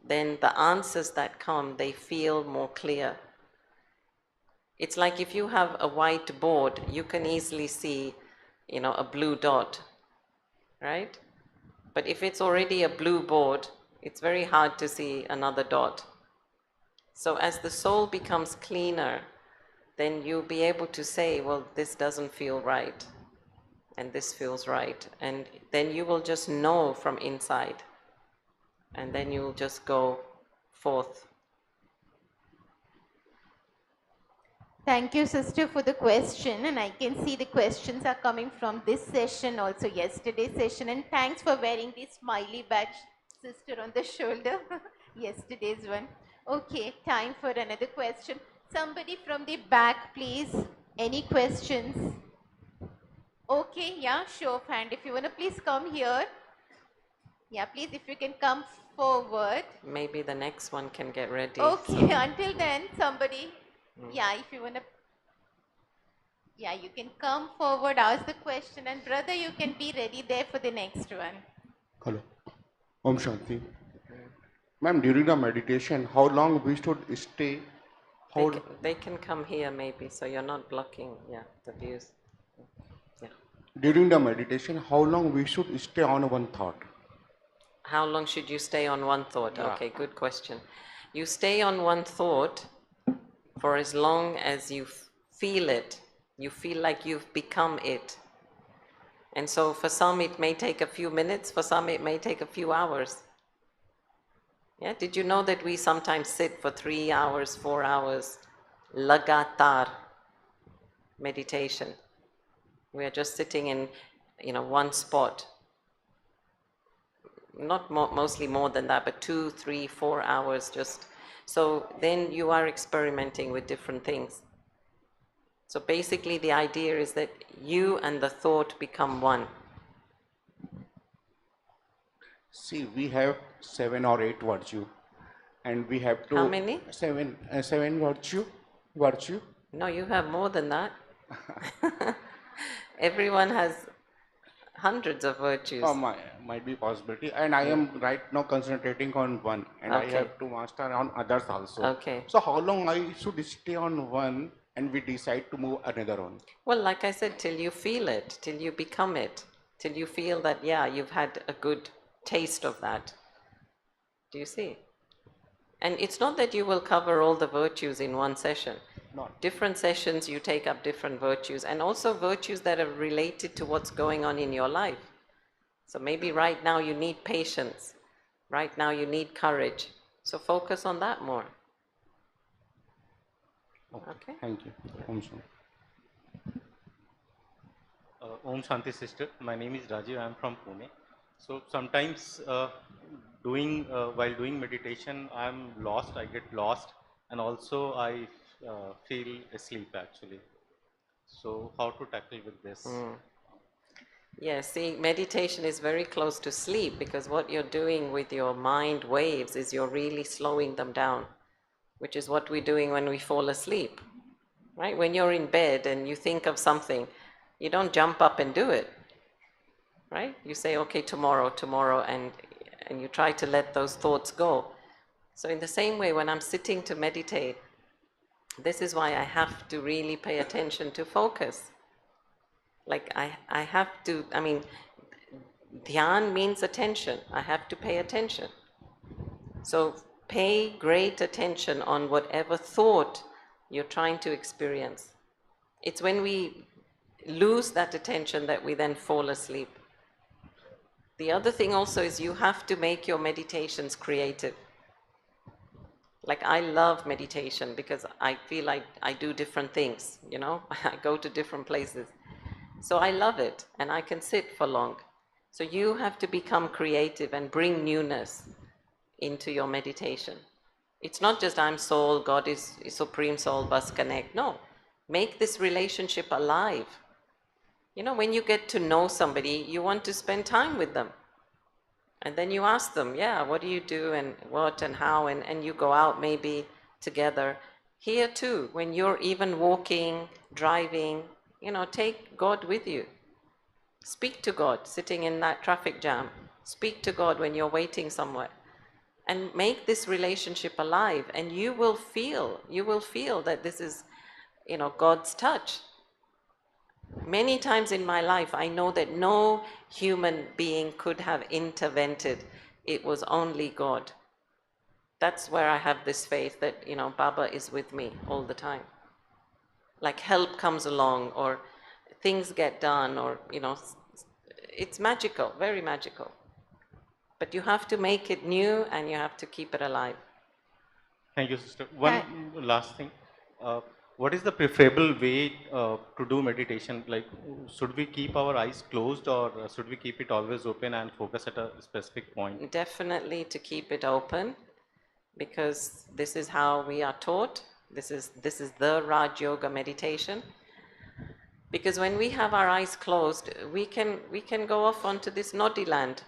then the answers that come, they feel more clear. It's like if you have a white board, you can easily see, a blue dot, right? But if it's already a blue board, it's very hard to see another dot. So as the soul becomes cleaner, then you'll be able to say, well, this doesn't feel right, and this feels right. And then you will just know from inside, and then you'll just go forth. Thank you, sister, for the question. And I can see the questions are coming from this session, also yesterday's session. And thanks for wearing the smiley badge, sister, on the shoulder. Yesterday's one. Okay, time for another question. Somebody from the back, please. Any questions? Okay, yeah, show of hand. If you want to please come here. Yeah, please, if you can come forward. Maybe the next one can get ready. Okay, until then, somebody, yeah, if you want to, yeah, you can come forward, ask the question, and brother, you can be ready there for the next one. Hello. Om Shanti. Ma'am, during the meditation, how long we should stay? They can come here maybe, so you're not blocking, the views. Yeah. During the meditation, how long we should stay on one thought? How long should you stay on one thought? Yeah. Okay, good question. You stay on one thought for as long as you feel it. You feel like you've become it. And so for some it may take a few minutes, for some it may take a few hours. Yeah, did you know that we sometimes sit for 3 hours, 4 hours, lagatar meditation? We are just sitting in, one spot. Not mostly more than that, but 2, 3, 4 hours just. So then you are experimenting with different things. So basically the idea is that you and the thought become one. See, we have 7 or 8 virtue, and we have to. How many? 7 virtue. No, you have more than that. Everyone has hundreds of virtues. Oh, might be possibility, and I am right now concentrating on one, and I Okay. have to master on others also. Okay. So how long I should stay on one, and we decide to move another one? Well, like I said, till you feel it, till you become it, till you feel that, yeah, you've had a good taste of that. Do you see? And it's not that you will cover all the virtues in one session. Not. Different sessions you take up different virtues, and also virtues that are related to what's going on in your life. So maybe right now you need patience. Right now you need courage. So focus on that more. Okay? Thank you. Om Shanti. Om Shanti sister, my name is Rajiv, I am from Pune. So sometimes while doing meditation, I am lost, I get lost, and also I feel asleep actually. So how to tackle with this? Yeah, see, meditation is very close to sleep, because what you're doing with your mind waves is you're really slowing them down, which is what we're doing when we fall asleep, right? When you're in bed and you think of something, you don't jump up and do it, right? You say, okay, tomorrow, and you try to let those thoughts go. So in the same way, when I'm sitting to meditate, this is why I have to really pay attention to focus. Like I have to, dhyan means attention. I have to pay attention. So pay great attention on whatever thought you're trying to experience. It's when we lose that attention that we then fall asleep. The other thing also is you have to make your meditations creative. Like I love meditation because I feel like I do different things, you know, I go to different places. So I love it and I can sit for long. So you have to become creative and bring newness into your meditation. It's not just I'm soul, God is supreme soul, bus connect. No, make this relationship alive. You know, when you get to know somebody, you want to spend time with them. And then you ask them, yeah, what do you do and what and how, and you go out maybe together. Here too, when you're even walking, driving, you know, take God with you. Speak to God sitting in that traffic jam. Speak to God when you're waiting somewhere. And make this relationship alive, and you will feel that this is, you know, God's touch. Many times in my life, I know that no human being could have intervened. It was only God. That's where I have this faith that, you know, Baba is with me all the time. Like help comes along, or things get done, or, you know, it's magical, very magical. But you have to make it new and you have to keep it alive. Thank you, sister. One last thing. Uh, what is the preferable way to do meditation? Like, should we keep our eyes closed, or should we keep it always open and focus at a specific point? Definitely to keep it open, because this is how we are taught. This is the Raj Yoga meditation. Because when we have our eyes closed, we can go off onto this noddy land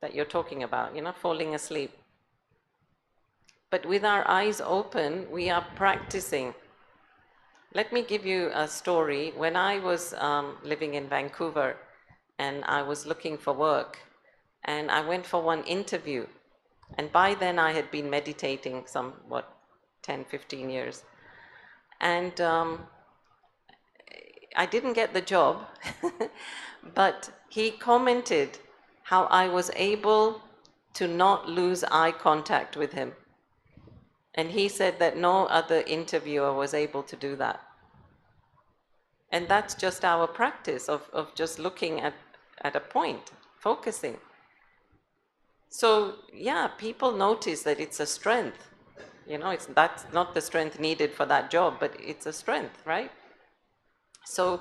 that you're talking about, you know, falling asleep. But with our eyes open, we are practicing. Let me give you a story. When I was living in Vancouver and I was looking for work, and I went for one interview, and by then I had been meditating 10, 15 years. And I didn't get the job, but he commented how I was able to not lose eye contact with him. And he said that no other interviewer was able to do that. And that's just our practice of just looking at a point, focusing. So yeah, people notice that it's a strength. You know, that's not the strength needed for that job, but it's a strength, right? So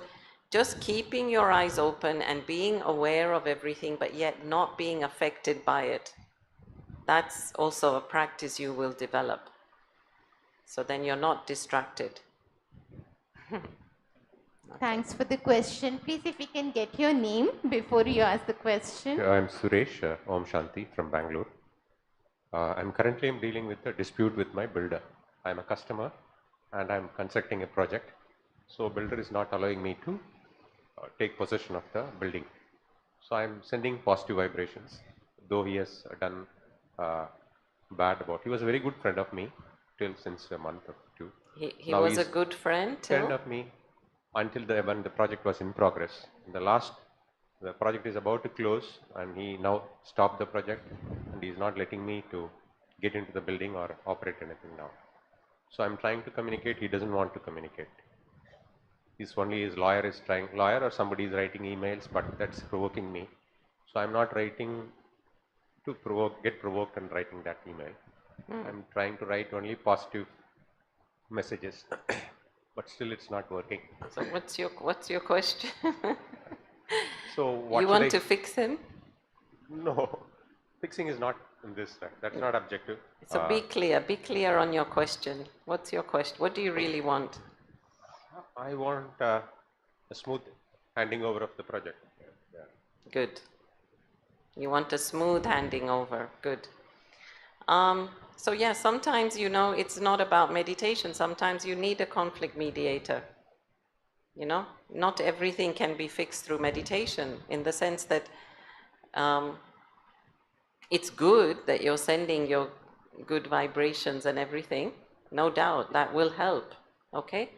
just keeping your eyes open and being aware of everything, but yet not being affected by it. That's also a practice you will develop. So then you're not distracted. Thanks for the question. Please, if we can get your name before you ask the question. I'm Suresh, Om Shanti from Bangalore. I'm currently dealing with a dispute with my builder. I'm a customer and I'm constructing a project. So builder is not allowing me to take possession of the building. So I'm sending positive vibrations, though he has done bad about. He was a very good friend of me since a month or two. He was a good friend too? Friend of me until when the project was in progress. The project is about to close and he now stopped the project and he is not letting me to get into the building or operate anything now. So I'm trying to communicate, he doesn't want to communicate. His lawyer or somebody is writing emails, but that's provoking me. So I'm not writing to get provoked and writing that email. I'm trying to write only positive messages, but still it's not working. So what's your question? So what you want to fix him? No, fixing is not in this. That's not objective. So be clear on your question. What's your question? What do you really want? I want a smooth handing over of the project. Yeah. Good. You want a smooth handing over. Good. So yeah, sometimes, you know, it's not about meditation. Sometimes you need a conflict mediator. You know, not everything can be fixed through meditation, in the sense that it's good that you're sending your good vibrations and everything. No doubt, that will help. Okay?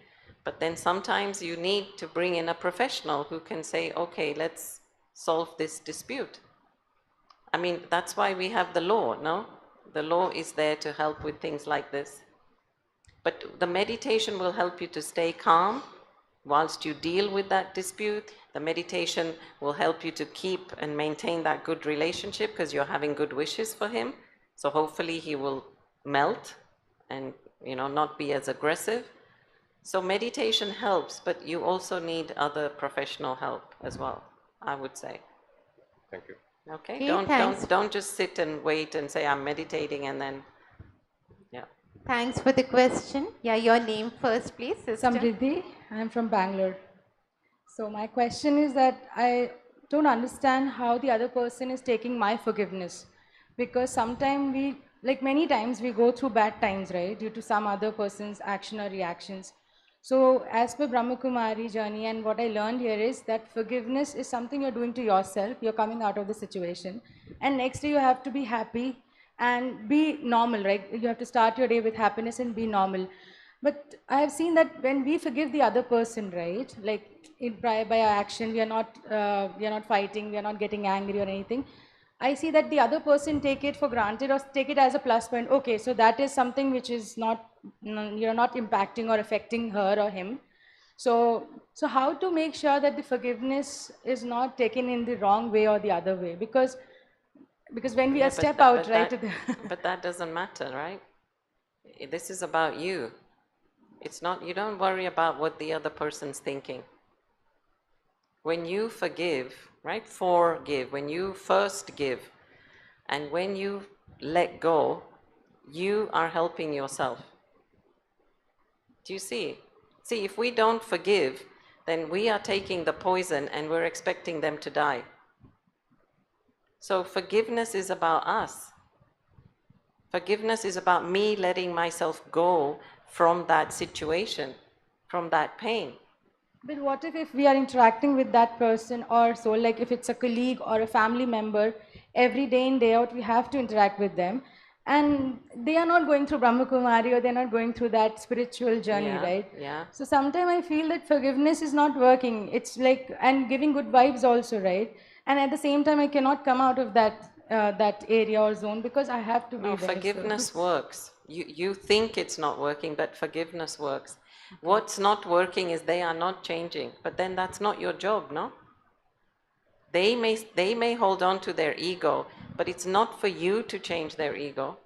But then sometimes you need to bring in a professional who can say, okay, let's solve this dispute. I mean, that's why we have the law, no? The law is there to help with things like this. But the meditation will help you to stay calm, whilst you deal with that dispute, the meditation will help you to keep and maintain that good relationship because you're having good wishes for him. So hopefully he will melt and, you know, not be as aggressive. So meditation helps, but you also need other professional help as well, I would say. Thank you. Okay? Okay, thanks. Don't just sit and wait and say I'm meditating and then, yeah. Thanks for the question. Yeah, your name first, please, sister. Samriddhi, I'm from Bangalore. So my question is that I don't understand how the other person is taking my forgiveness, because sometimes we, like many times we go through bad times, right, due to some other person's action or reactions. So as per Brahma Kumari journey, and what I learned here is that forgiveness is something you're doing to yourself. You're coming out of the situation, and next day you have to be happy and be normal, right? You have to start your day with happiness and be normal. But I have seen that when we forgive the other person, right, like by our action, we are not fighting, we are not getting angry or anything. I see that the other person take it for granted or take it as a plus point. Okay, so that is something which is not, you're not impacting or affecting her or him. So how to make sure that the forgiveness is not taken in the wrong way or the other way? Because when we Yeah, step out, right? But that doesn't matter, right? This is about you. It's not, you don't worry about what the other person's thinking. When you forgive, right? Forgive. When you first give and when you let go, you are helping yourself. Do you see? See, if we don't forgive, then we are taking the poison and we're expecting them to die. So forgiveness is about us. Forgiveness is about me letting myself go from that situation, from that pain. But what if we are interacting with that person, or so, like if it's a colleague or a family member, every day in, day out, we have to interact with them, and they are not going through Brahma Kumari or they're not going through that spiritual journey, Yeah, right? yeah. So sometimes I feel that forgiveness is not working. It's like, and giving good vibes also, right? And at the same time, I cannot come out of that area or zone because I have to be No, there. forgiveness works. You think it's not working, but forgiveness works. What's not working is they are not changing, but then that's not your job, no? They may hold on to their ego, but it's not for you to change their ego.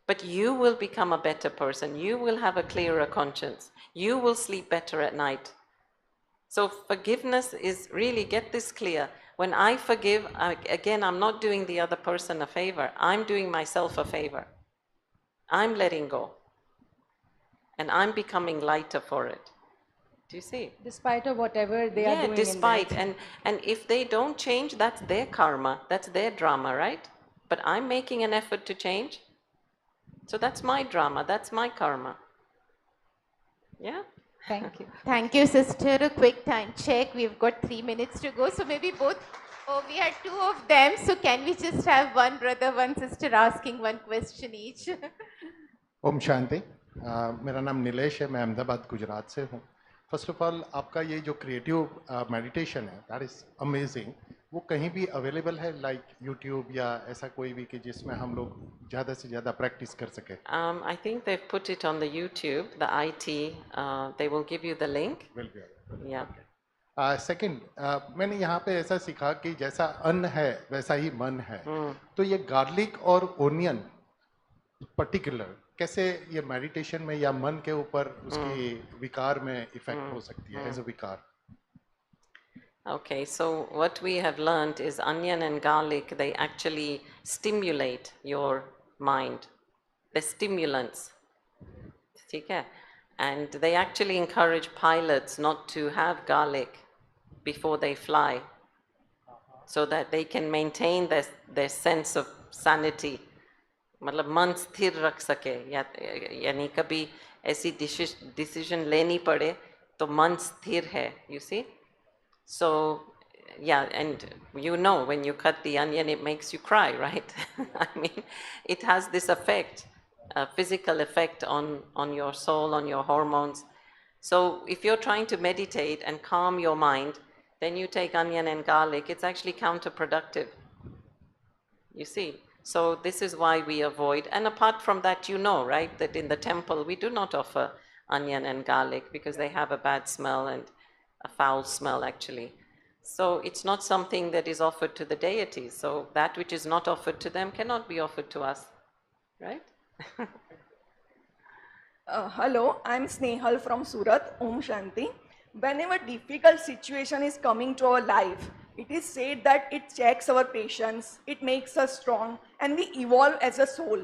But you will become a better person. You will have a clearer conscience. You will sleep better at night. So forgiveness is really, get this clear. When I forgive, again, I'm not doing the other person a favor. I'm doing myself a favor. I'm letting go. And I'm becoming lighter for it. Do you see? Despite of whatever they are doing. Yeah, despite. And if they don't change, that's their karma. That's their drama, right? But I'm making an effort to change. So that's my drama. That's my karma. Yeah? Thank you. Thank you, sister. A quick time check. We've got 3 minutes to go. So maybe both, oh, we had two of them. So can we just have one brother, one sister asking one question each? Om Shanti मेरा नाम नीलेश है मैं अहमदाबाद गुजरात से हूँ first of all आपका ये जो creative meditation है दैट इज़ अमेजिंग वो कहीं भी अवेलेबल है लाइक यूट्यूब या ऐसा कोई भी कि जिसमें हम लोग ज़्यादा से ज़्यादा प्रैक्टिस कर सके I think they've put it on the YouTube, the IT. They will give you the link. Yeah. Second मैंने यहाँ पे ऐसा सीखा कि जैसा अन्न है वैसा ही मन है तो ये गार्लिक और ओनियन पर्टिकुलर कैसे ये मेडिटेशन में या मन के ऊपर उसकी विकार में इफेक्ट हो सकती है एज अ विकार Okay, so what we have learned is onion and garlic, they actually stimulate your mind. They're stimulants. Okay? And they actually encourage pilots not to have garlic before they fly so that they can maintain their sense of sanity. मतलब मन स्थिर रख सके यानी कभी ऐसी decision लेनी पड़े तो मन स्थिर है, you see? So, yeah, and you know when you cut the onion, it makes you cry, right? I mean, it has this effect, a physical effect on your soul, on your hormones. So if you're trying to meditate and calm your mind, then you take onion and garlic, it's actually counterproductive. You see? So this is why we avoid, and apart from that, you know, right, that in the temple we do not offer onion and garlic because they have a bad smell and a foul smell actually. So it's not something that is offered to the deities. So that which is not offered to them cannot be offered to us, right? Hello, I'm Snehal from Surat. Om Shanti. Whenever difficult situation is coming to our life, it is said that it checks our patience, it makes us strong, and we evolve as a soul.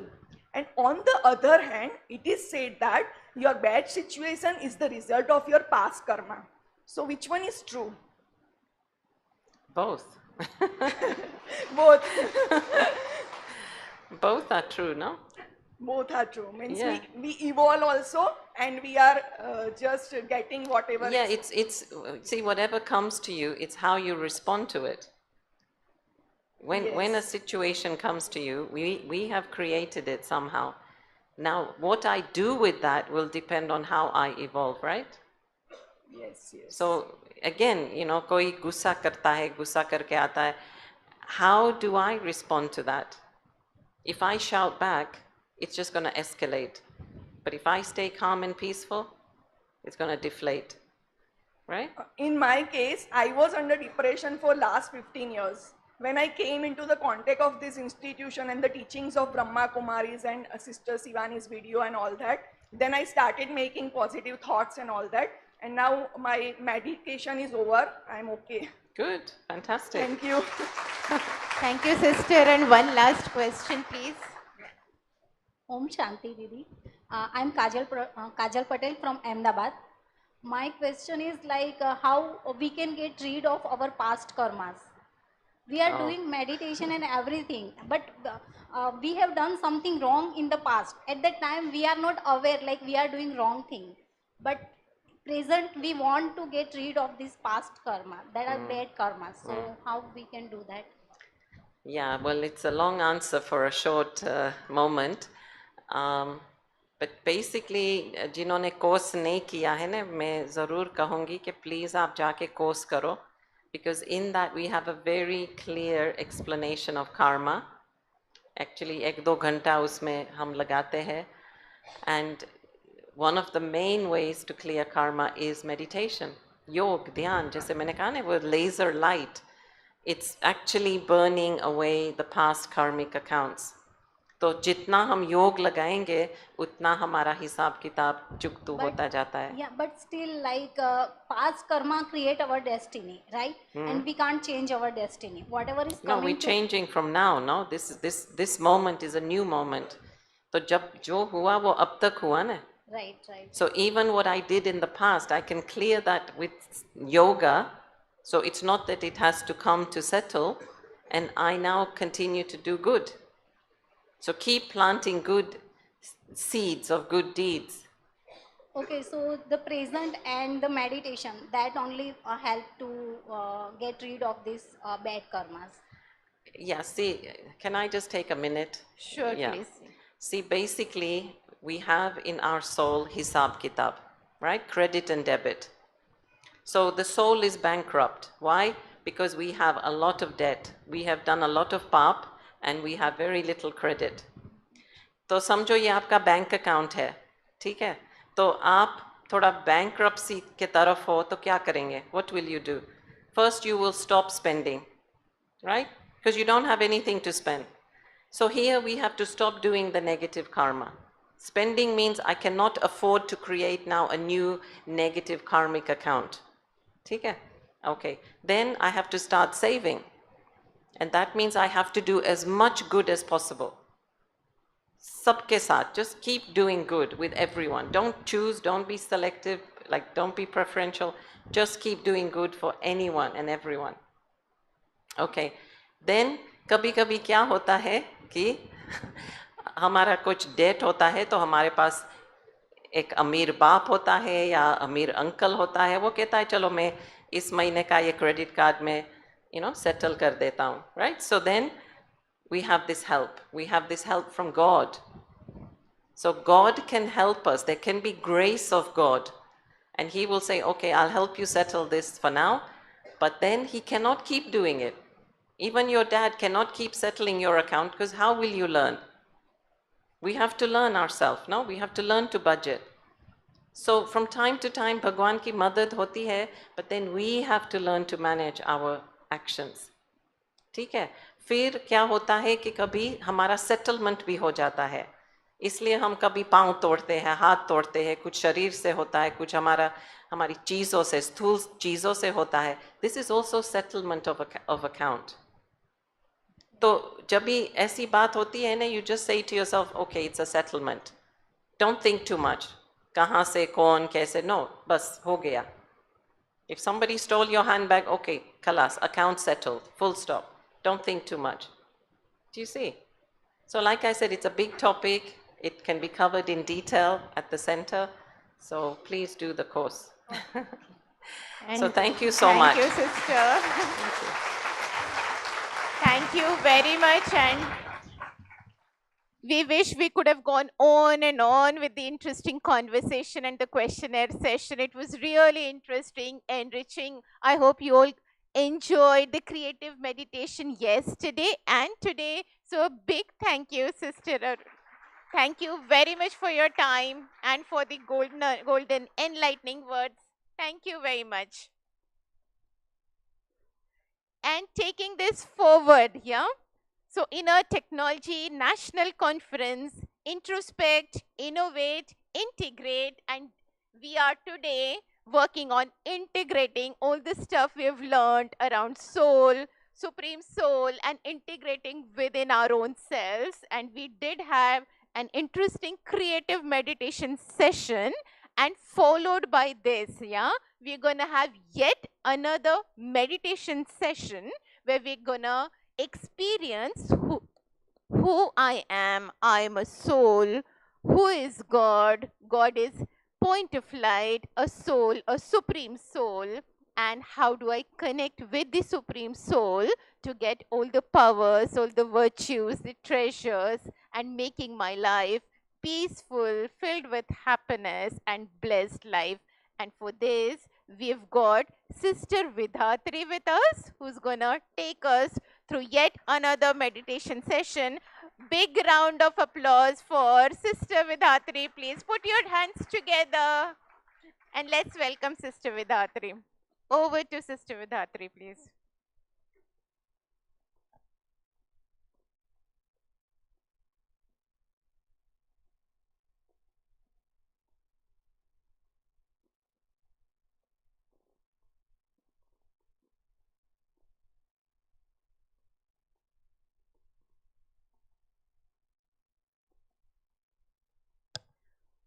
And on the other hand, it is said that your bad situation is the result of your past karma. So which one is true? Both. Both. Both are true, no? Both are true. Means Yeah. we evolve also, and we are just getting whatever. Yeah, is- it's see, whatever comes to you, it's how you respond to it. When a Yes. situation comes to you, we have created it somehow. Now, what I do with that will depend on how I evolve, right? Yes, yes. So again, koi gussa karta hai, gussa karke aata hai. How do I respond to that? If I shout back, it's just going to escalate. But if I stay calm and peaceful, it's going to deflate, right? In my case, I was under depression for last 15 years. When I came into the contact of this institution and the teachings of Brahma, Kumaris and Sister Sivani's video and all that, then I started making positive thoughts and all that. And now my medication is over. I'm okay. Good, fantastic. Thank you. Thank you, sister. And one last question, please. Om Shanti Didi. I'm Kajal Patel from Ahmedabad. My question is like how we can get rid of our past karmas. We are Oh. doing meditation and everything, but we have done something wrong in the past. At that time, we are not aware like we are doing wrong thing. But present, we want to get rid of this past karma that are bad karmas. So how we can do that? Yeah, well, it's a long answer for a short moment. But basically, जिन्होंने course नहीं किया है ना, मैं ज़रूर कहूँगी कि please आप जाके कोर्स करो, because in that we have a very clear explanation of karma. Actually, 1-2 घंटा उसमें हम लगाते हैं, and one of the main ways to clear karma is meditation, योग, ध्यान. जैसे मैंने कहा ना, वो laser light. It's actually burning away the past karmic accounts. तो जितना हम योग लगाएंगे उतना हमारा हिसाब किताब चुकतू होता जाता है. Yeah, but still like past karma create our destiny, right? And we can't change our destiny. Whatever is No, coming we're changing from now. No, this moment is a new moment. तो जब जो हुआ वो अब तक हुआ ना. Right, right. So even what I did in the past, I can clear that with yoga. So it's not that it has to come to settle, and I now continue to do good. So keep planting good seeds of good deeds. Okay, so the present and the meditation that only help to get rid of these bad karmas. Yeah, see, can I just take a minute? Sure, Yeah. please. See, basically, we have in our soul hisab kitab, right? Credit and debit. So the soul is bankrupt. Why? Because we have a lot of debt. We have done a lot of pap and we have very little credit. तो समझो ये आपका bank account है, ठीक है? तो आप थोड़ा bankruptcy के तरफ हो तो क्या करेंगे? What will you do? First you will stop spending, right? Because you don't have anything to spend. So here we have to stop doing the negative karma. Spending means I cannot afford to create now a new negative karmic account. ठीक है? Okay. Then I have to start saving. And that means I have to do as much good as possible. Sabke saath, just keep doing good with everyone. Don't choose, don't be selective, like don't be preferential. Just keep doing good for anyone and everyone. Okay. Then कभी-कभी क्या होता है कि हमारा कुछ date होता है तो हमारे पास एक अमीर बाप होता है या अमीर अंकल होता है, वो कहता है चलो मैं इस महीने का ये क्रेडिट कार्ड में सेटल कर देता हूँ, right? So then we have this help. We have this help from God. So God can help us. There can be grace of God. And He will say, okay, I'll help you settle this for now. But then He cannot keep doing it. Even your dad cannot keep settling your account because how will you learn? We have to learn ourselves, no? We have to learn to budget. So from time to time, Bhagwan ki madad hoti hai, but then we have to learn to manage our actions. ठीक है? फिर क्या होता है कि कभी हमारा settlement भी हो जाता है, इसलिए हम कभी पाँव तोड़ते हैं, हाथ तोड़ते हैं, कुछ शरीर से होता है, कुछ हमारी चीज़ों से, स्थूल चीज़ों से होता है. This is also settlement of account. तो जब भी ऐसी बात होती है ना, you just say to yourself, okay, it's a settlement. Don't think too much. कहाँ से, कौन, कैसे, no, बस हो गया. If somebody stole your handbag, okay, khalas, account settled, full stop. Don't think too much. Do you see? So like I said, it's a big topic. It can be covered in detail at the center. So please do the course. So thank you so much. Thank you, sister. Thank you very much. And we wish we could have gone on and on with the interesting conversation and the questionnaire session. It was really interesting, enriching. I hope you all enjoyed the creative meditation yesterday and today. So a big thank you, sister. Thank you very much for your time and for the golden enlightening words. Thank you very much. And taking this forward, yeah? So in a technology national conference, introspect, innovate, integrate, and we are today working on integrating all the stuff we've learned around soul, supreme soul, and integrating within our own selves. And we did have an interesting creative meditation session, and followed by this, yeah, we're gonna have yet another meditation session where we're gonna experience who I am. I am a soul. Who is God? God is point of light, a soul, a supreme soul. And how do I connect with the supreme soul to get all the powers, all the virtues, the treasures, and making my life peaceful, filled with happiness and blessed life. And for this, we've got Sister Vidhatri with us, who's gonna take us through yet another meditation session. Big round of applause for Sister Vidhatri. Please put your hands together and let's welcome Sister Vidhatri. Over to Sister Vidhatri, please.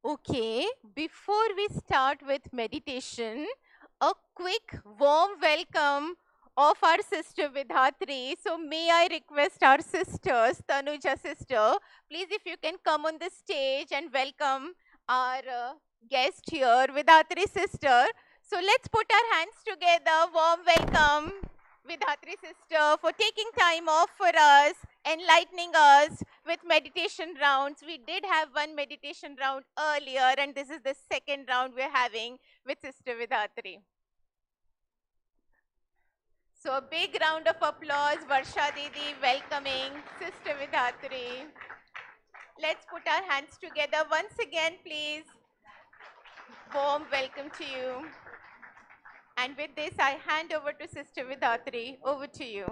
Okay, before we start with meditation, a quick warm welcome of our sister Vidhatri. So may I request our sisters, Tanuja sister, please if you can come on the stage and welcome our guest here, Vidhatri sister. So let's put our hands together. Warm welcome, Vidhatri sister, for taking time off for us, enlightening us with meditation rounds. We did have one meditation round earlier, and this is the second round we're having with Sister Vidhatri. So a big round of applause, Varsha Didi welcoming Sister Vidhatri. Let's put our hands together once again, please. Warm welcome to you. And with this, I hand over to Sister Vidhatri. Over to you.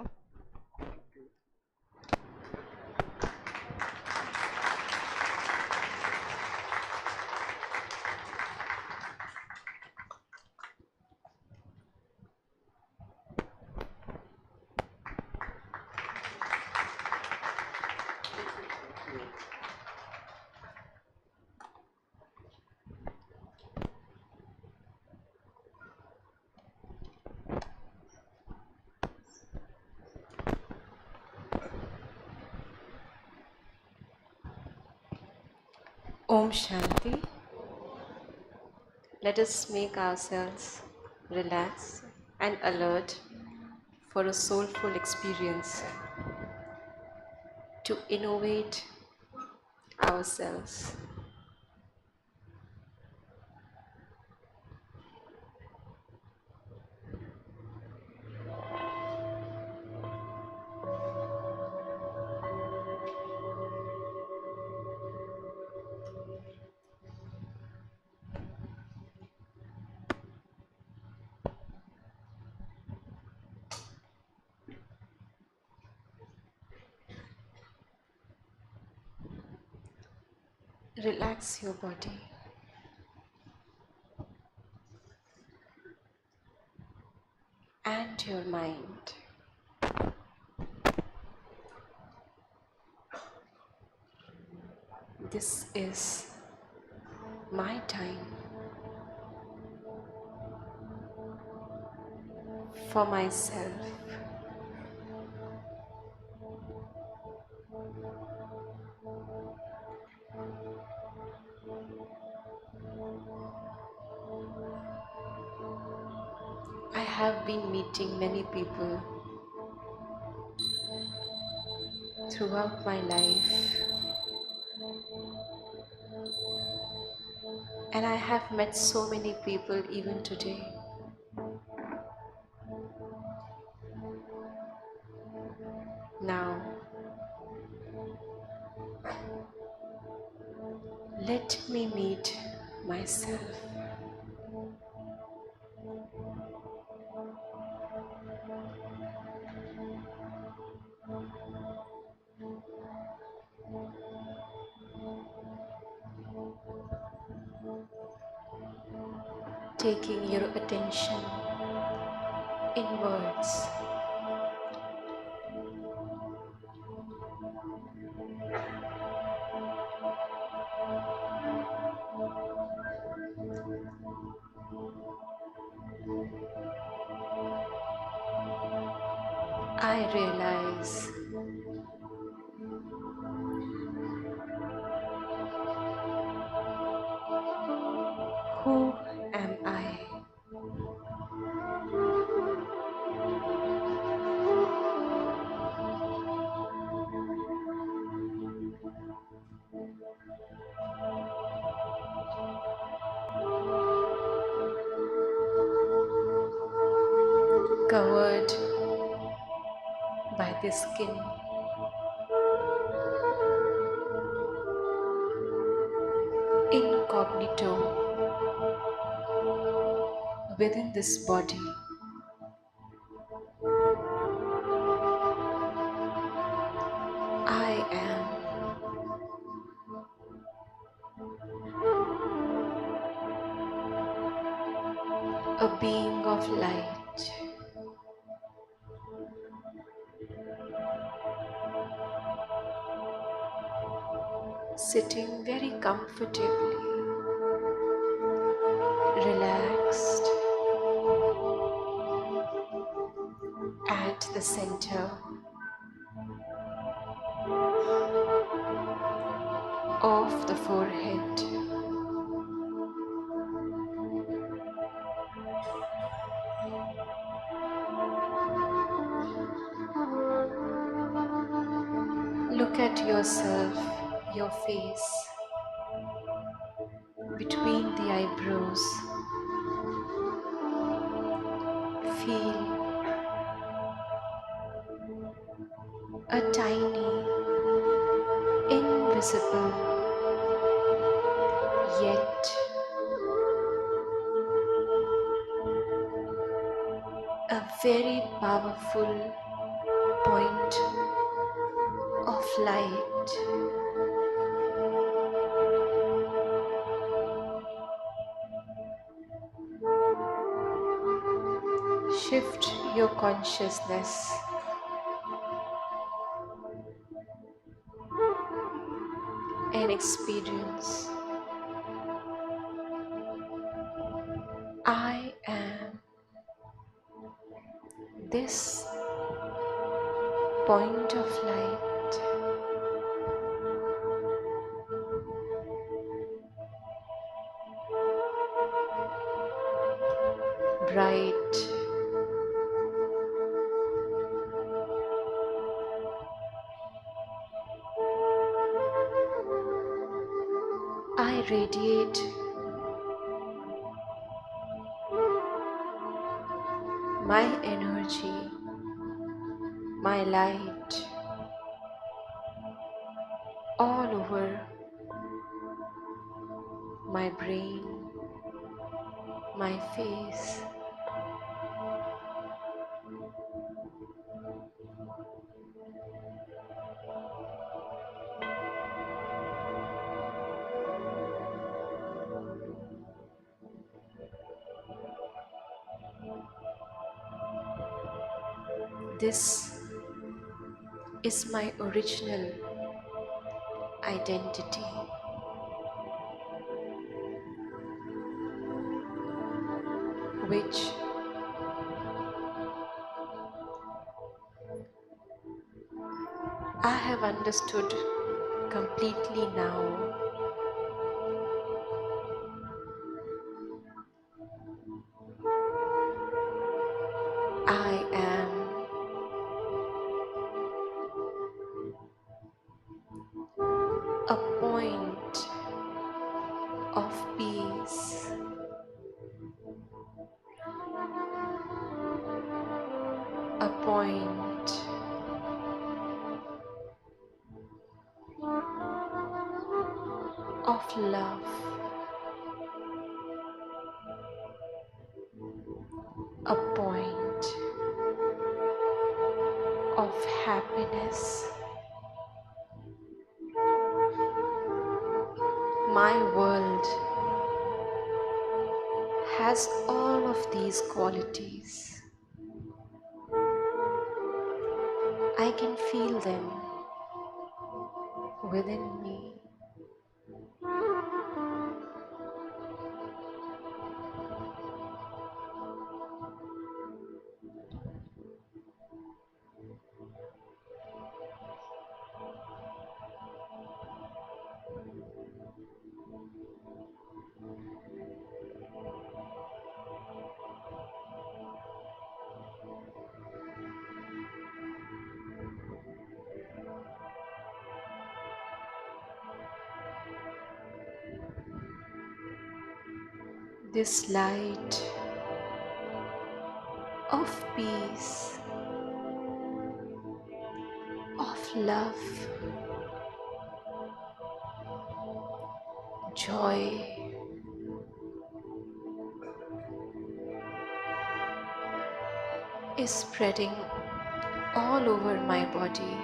Om Shanti. Let us make ourselves relaxed and alert for a soulful experience to innovate ourselves. Relax your body. And your mind. This is my time for myself. I have been meeting many people throughout my life, and I have met so many people even today. Now, let me meet myself. Taking your attention inwards. I realize who am I? Covered by the skin. Incognito within this body. I am a being of light. Sitting very comfortably, relaxed at the center of the forehead. Look at yourself, your face, between the eyebrows. Feel a tiny, invisible, yet a very powerful point of light. Shift your consciousness and experience. I am this point of light. Bright, I radiate my energy, my light all over my brain, my face. This is my original identity. Which I have understood completely now. I am a point of peace, a point of love, a point of happiness. My world has all of these qualities. I can feel them within me. This light of peace, of love, joy, is spreading all over my body.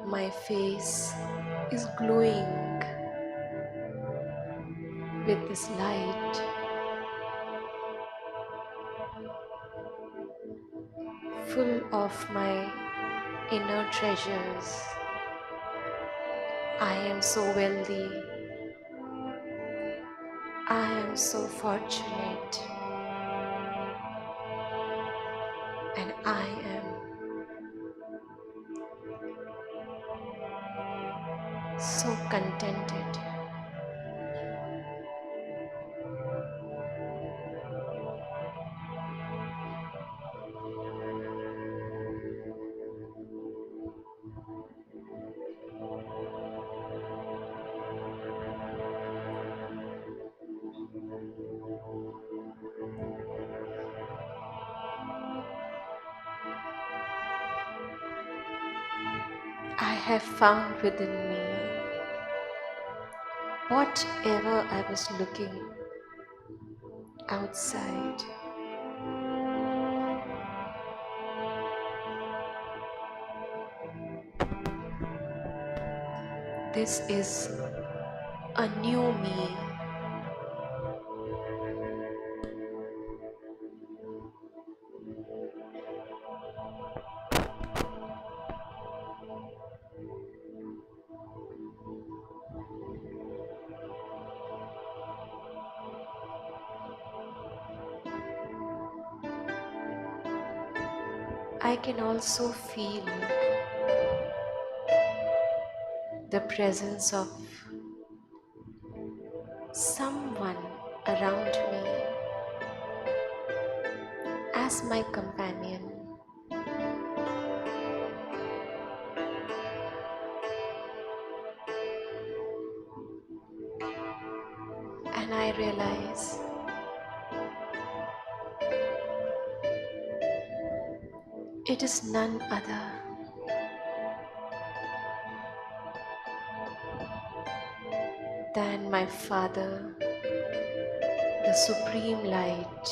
My face is glowing with this light, full of my inner treasures. I am so wealthy. I am so fortunate. And I am so contented. I have found within me whatever I was looking outside. This is a new me. I can also feel the presence of someone around me as my companion. And I realize it is none other than my Father, the Supreme Light,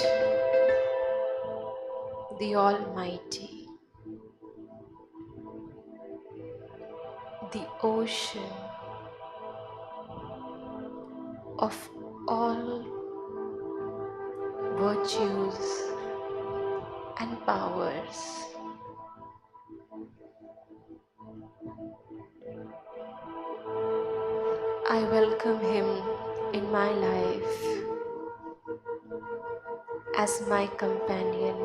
the Almighty, the ocean of all virtues, and powers. I welcome him in my life as my companion.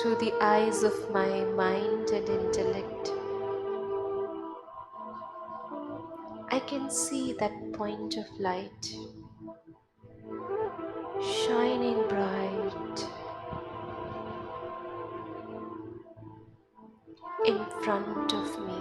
Through the eyes of my mind and intellect, I can see that point of light shining bright in front of me.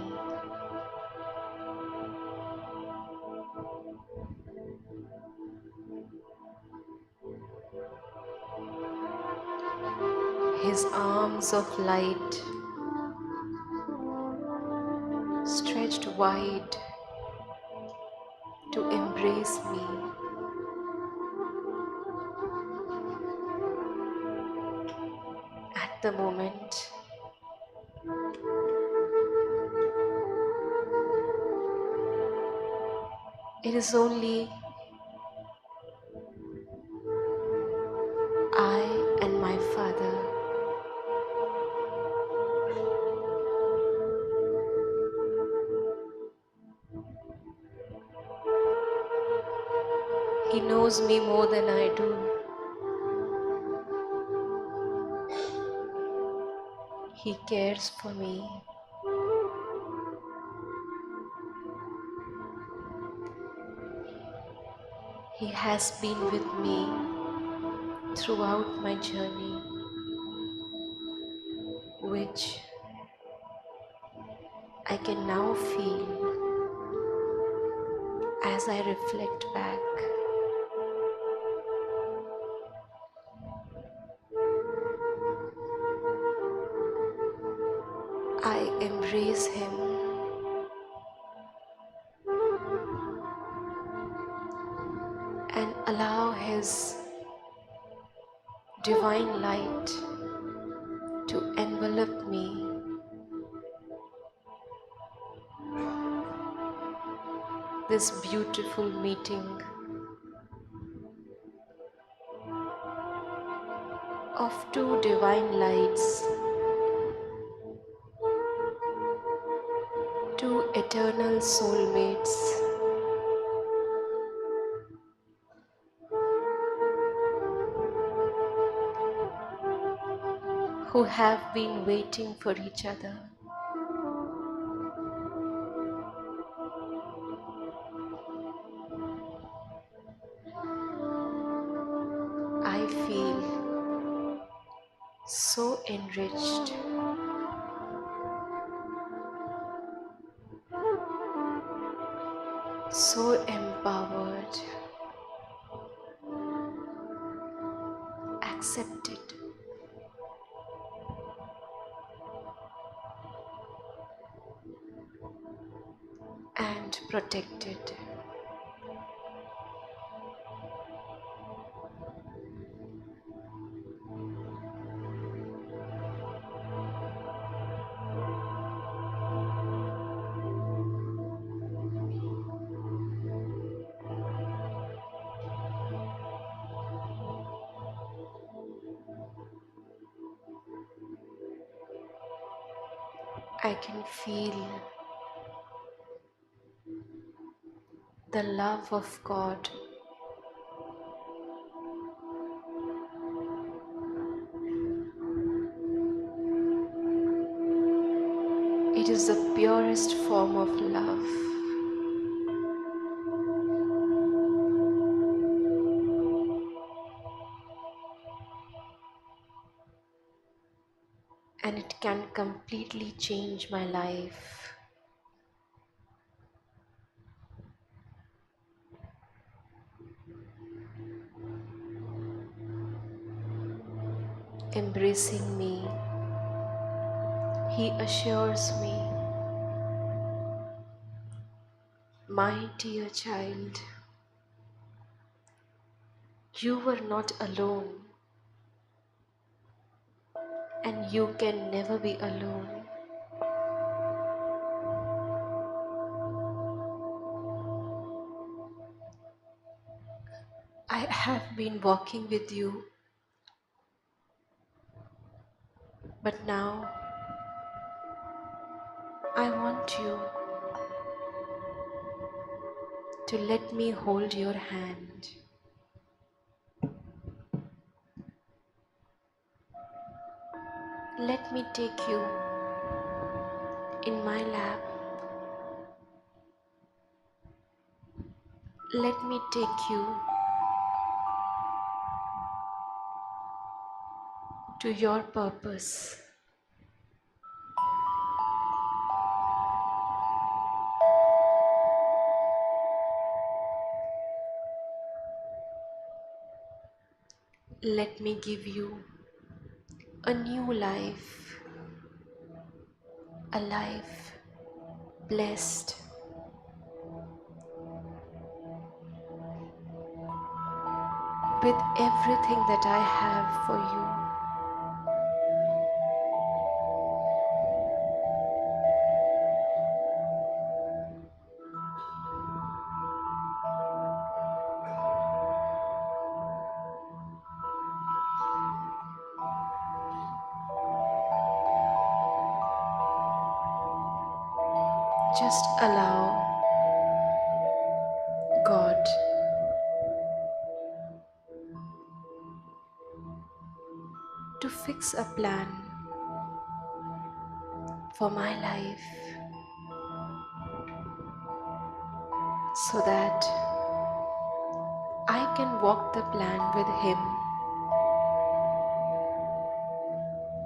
His arms of light stretched wide to embrace me. At the moment, it is only I and my Father. He knows me more than I do. He cares for me. He has been with me throughout my journey, which I can now feel as I reflect back. I embrace him and allow his divine light to envelop me. This beautiful meeting of two divine lights, two eternal soulmates, who have been waiting for each other. I feel so enriched, so empowered, accepted, and protected. I can feel the love of God It is the purest form of love. And it can completely change my life. Embracing me, he assures me, my dear child, you were not alone, and you can never be alone. have been walking with you, but now I want you to let me hold your hand. Let me take you in my lap. Let me take you to your purpose. Let me give you a new life, a life blessed with everything that I have for you. Just allow God to fix a plan for my life so that I can walk the plan with Him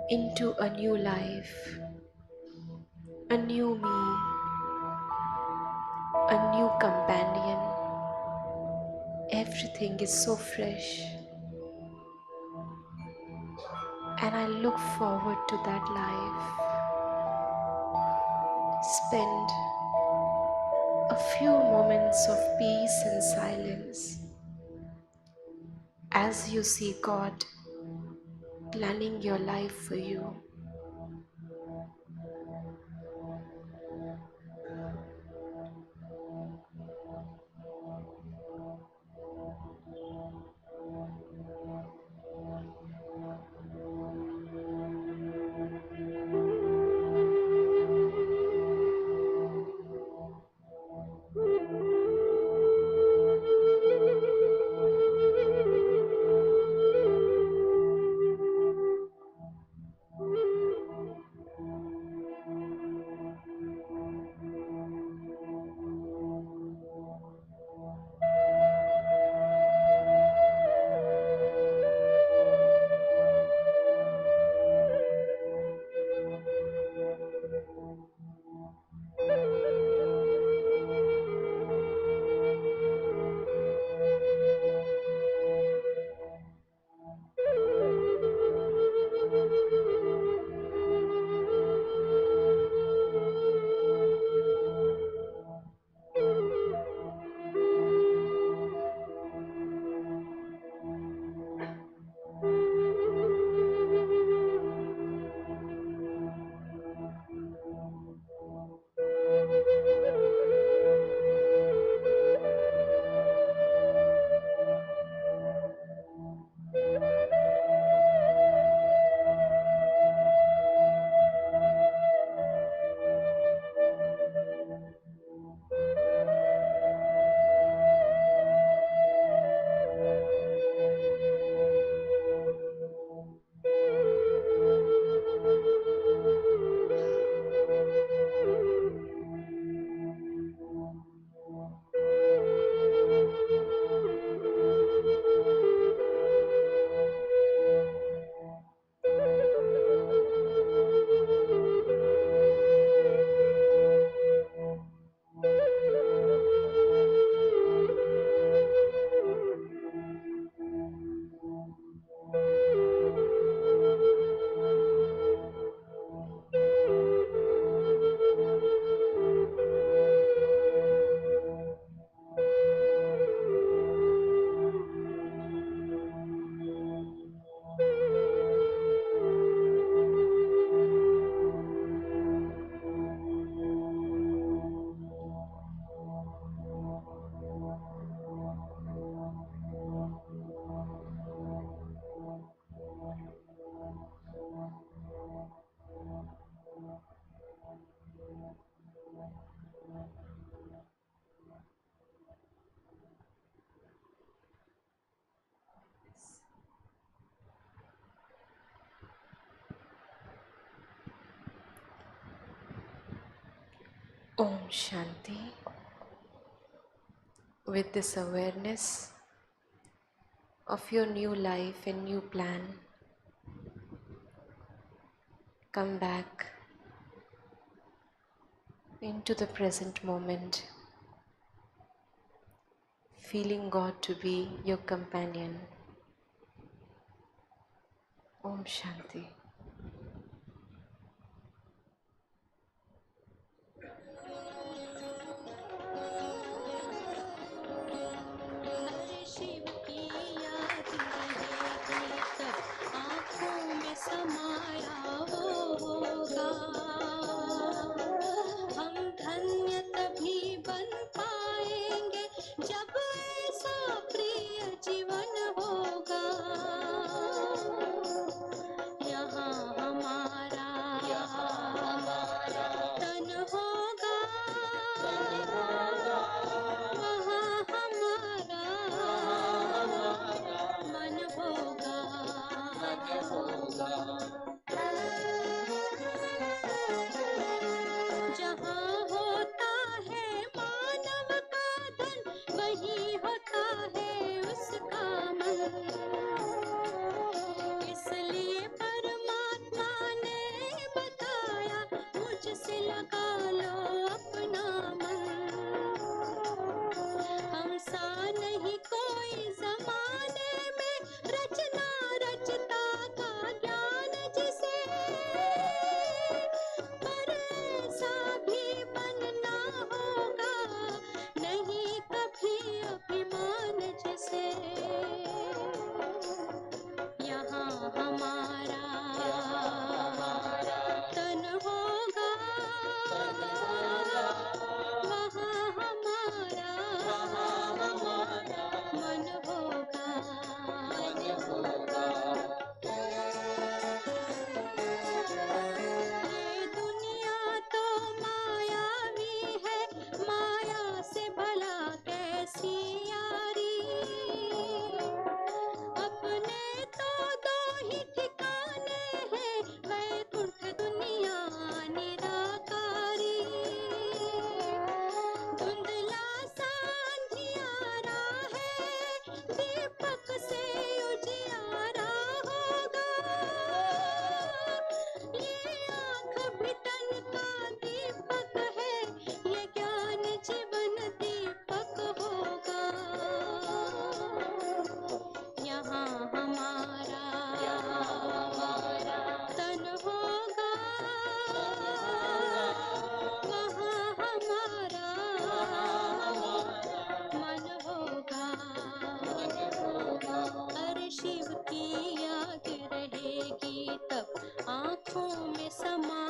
into a new life, a new me, a new companion. Everything is so fresh, and I look forward to that life. Spend a few moments of peace and silence as you see God planning your life for you. Om Shanti. With this awareness of your new life and new plan, come back into the present moment, feeling God to be your companion. Om Shanti. Shiv की याद रहेगी तब आँखों में समाया वो होगा। हम धन्य तभी बन पाएंगे जब ऐसा प्रिय जीवन होगा। यहाँ हमारा तन होगा, वहाँ हमारा मन होगा। जहाँ होता है मानव का धन, वहीं होता है उसका मन। इसलिए परमात्मा ने बताया, मुझसे लगा लो अपना मन। हमसा नहीं कोई जमाने में, रचना रचता का ज्ञान जिसे, पर ऐसा भी बनना होगा नहीं कभी अभिमान जिसे। यहाँ हमारा तन होगा, वहाँ हमारा मन होगा। ये दुनिया तो मायावी है, माया से भला कैसी यारी। अपने तो दो ही ठिकाने हैं, वैकुंठ दुनिया निराकारी। धुंधला सा अंधियारा है, दीपक से उजियारा होगा। ये आँख भी तन का दीपक है, ये ज्ञान जीवन दीपक होगा। यहाँ हमारा तन होगा, वहाँ हमारा मन होगा। अरे शिव की याद रहेगी तब आँखों में समा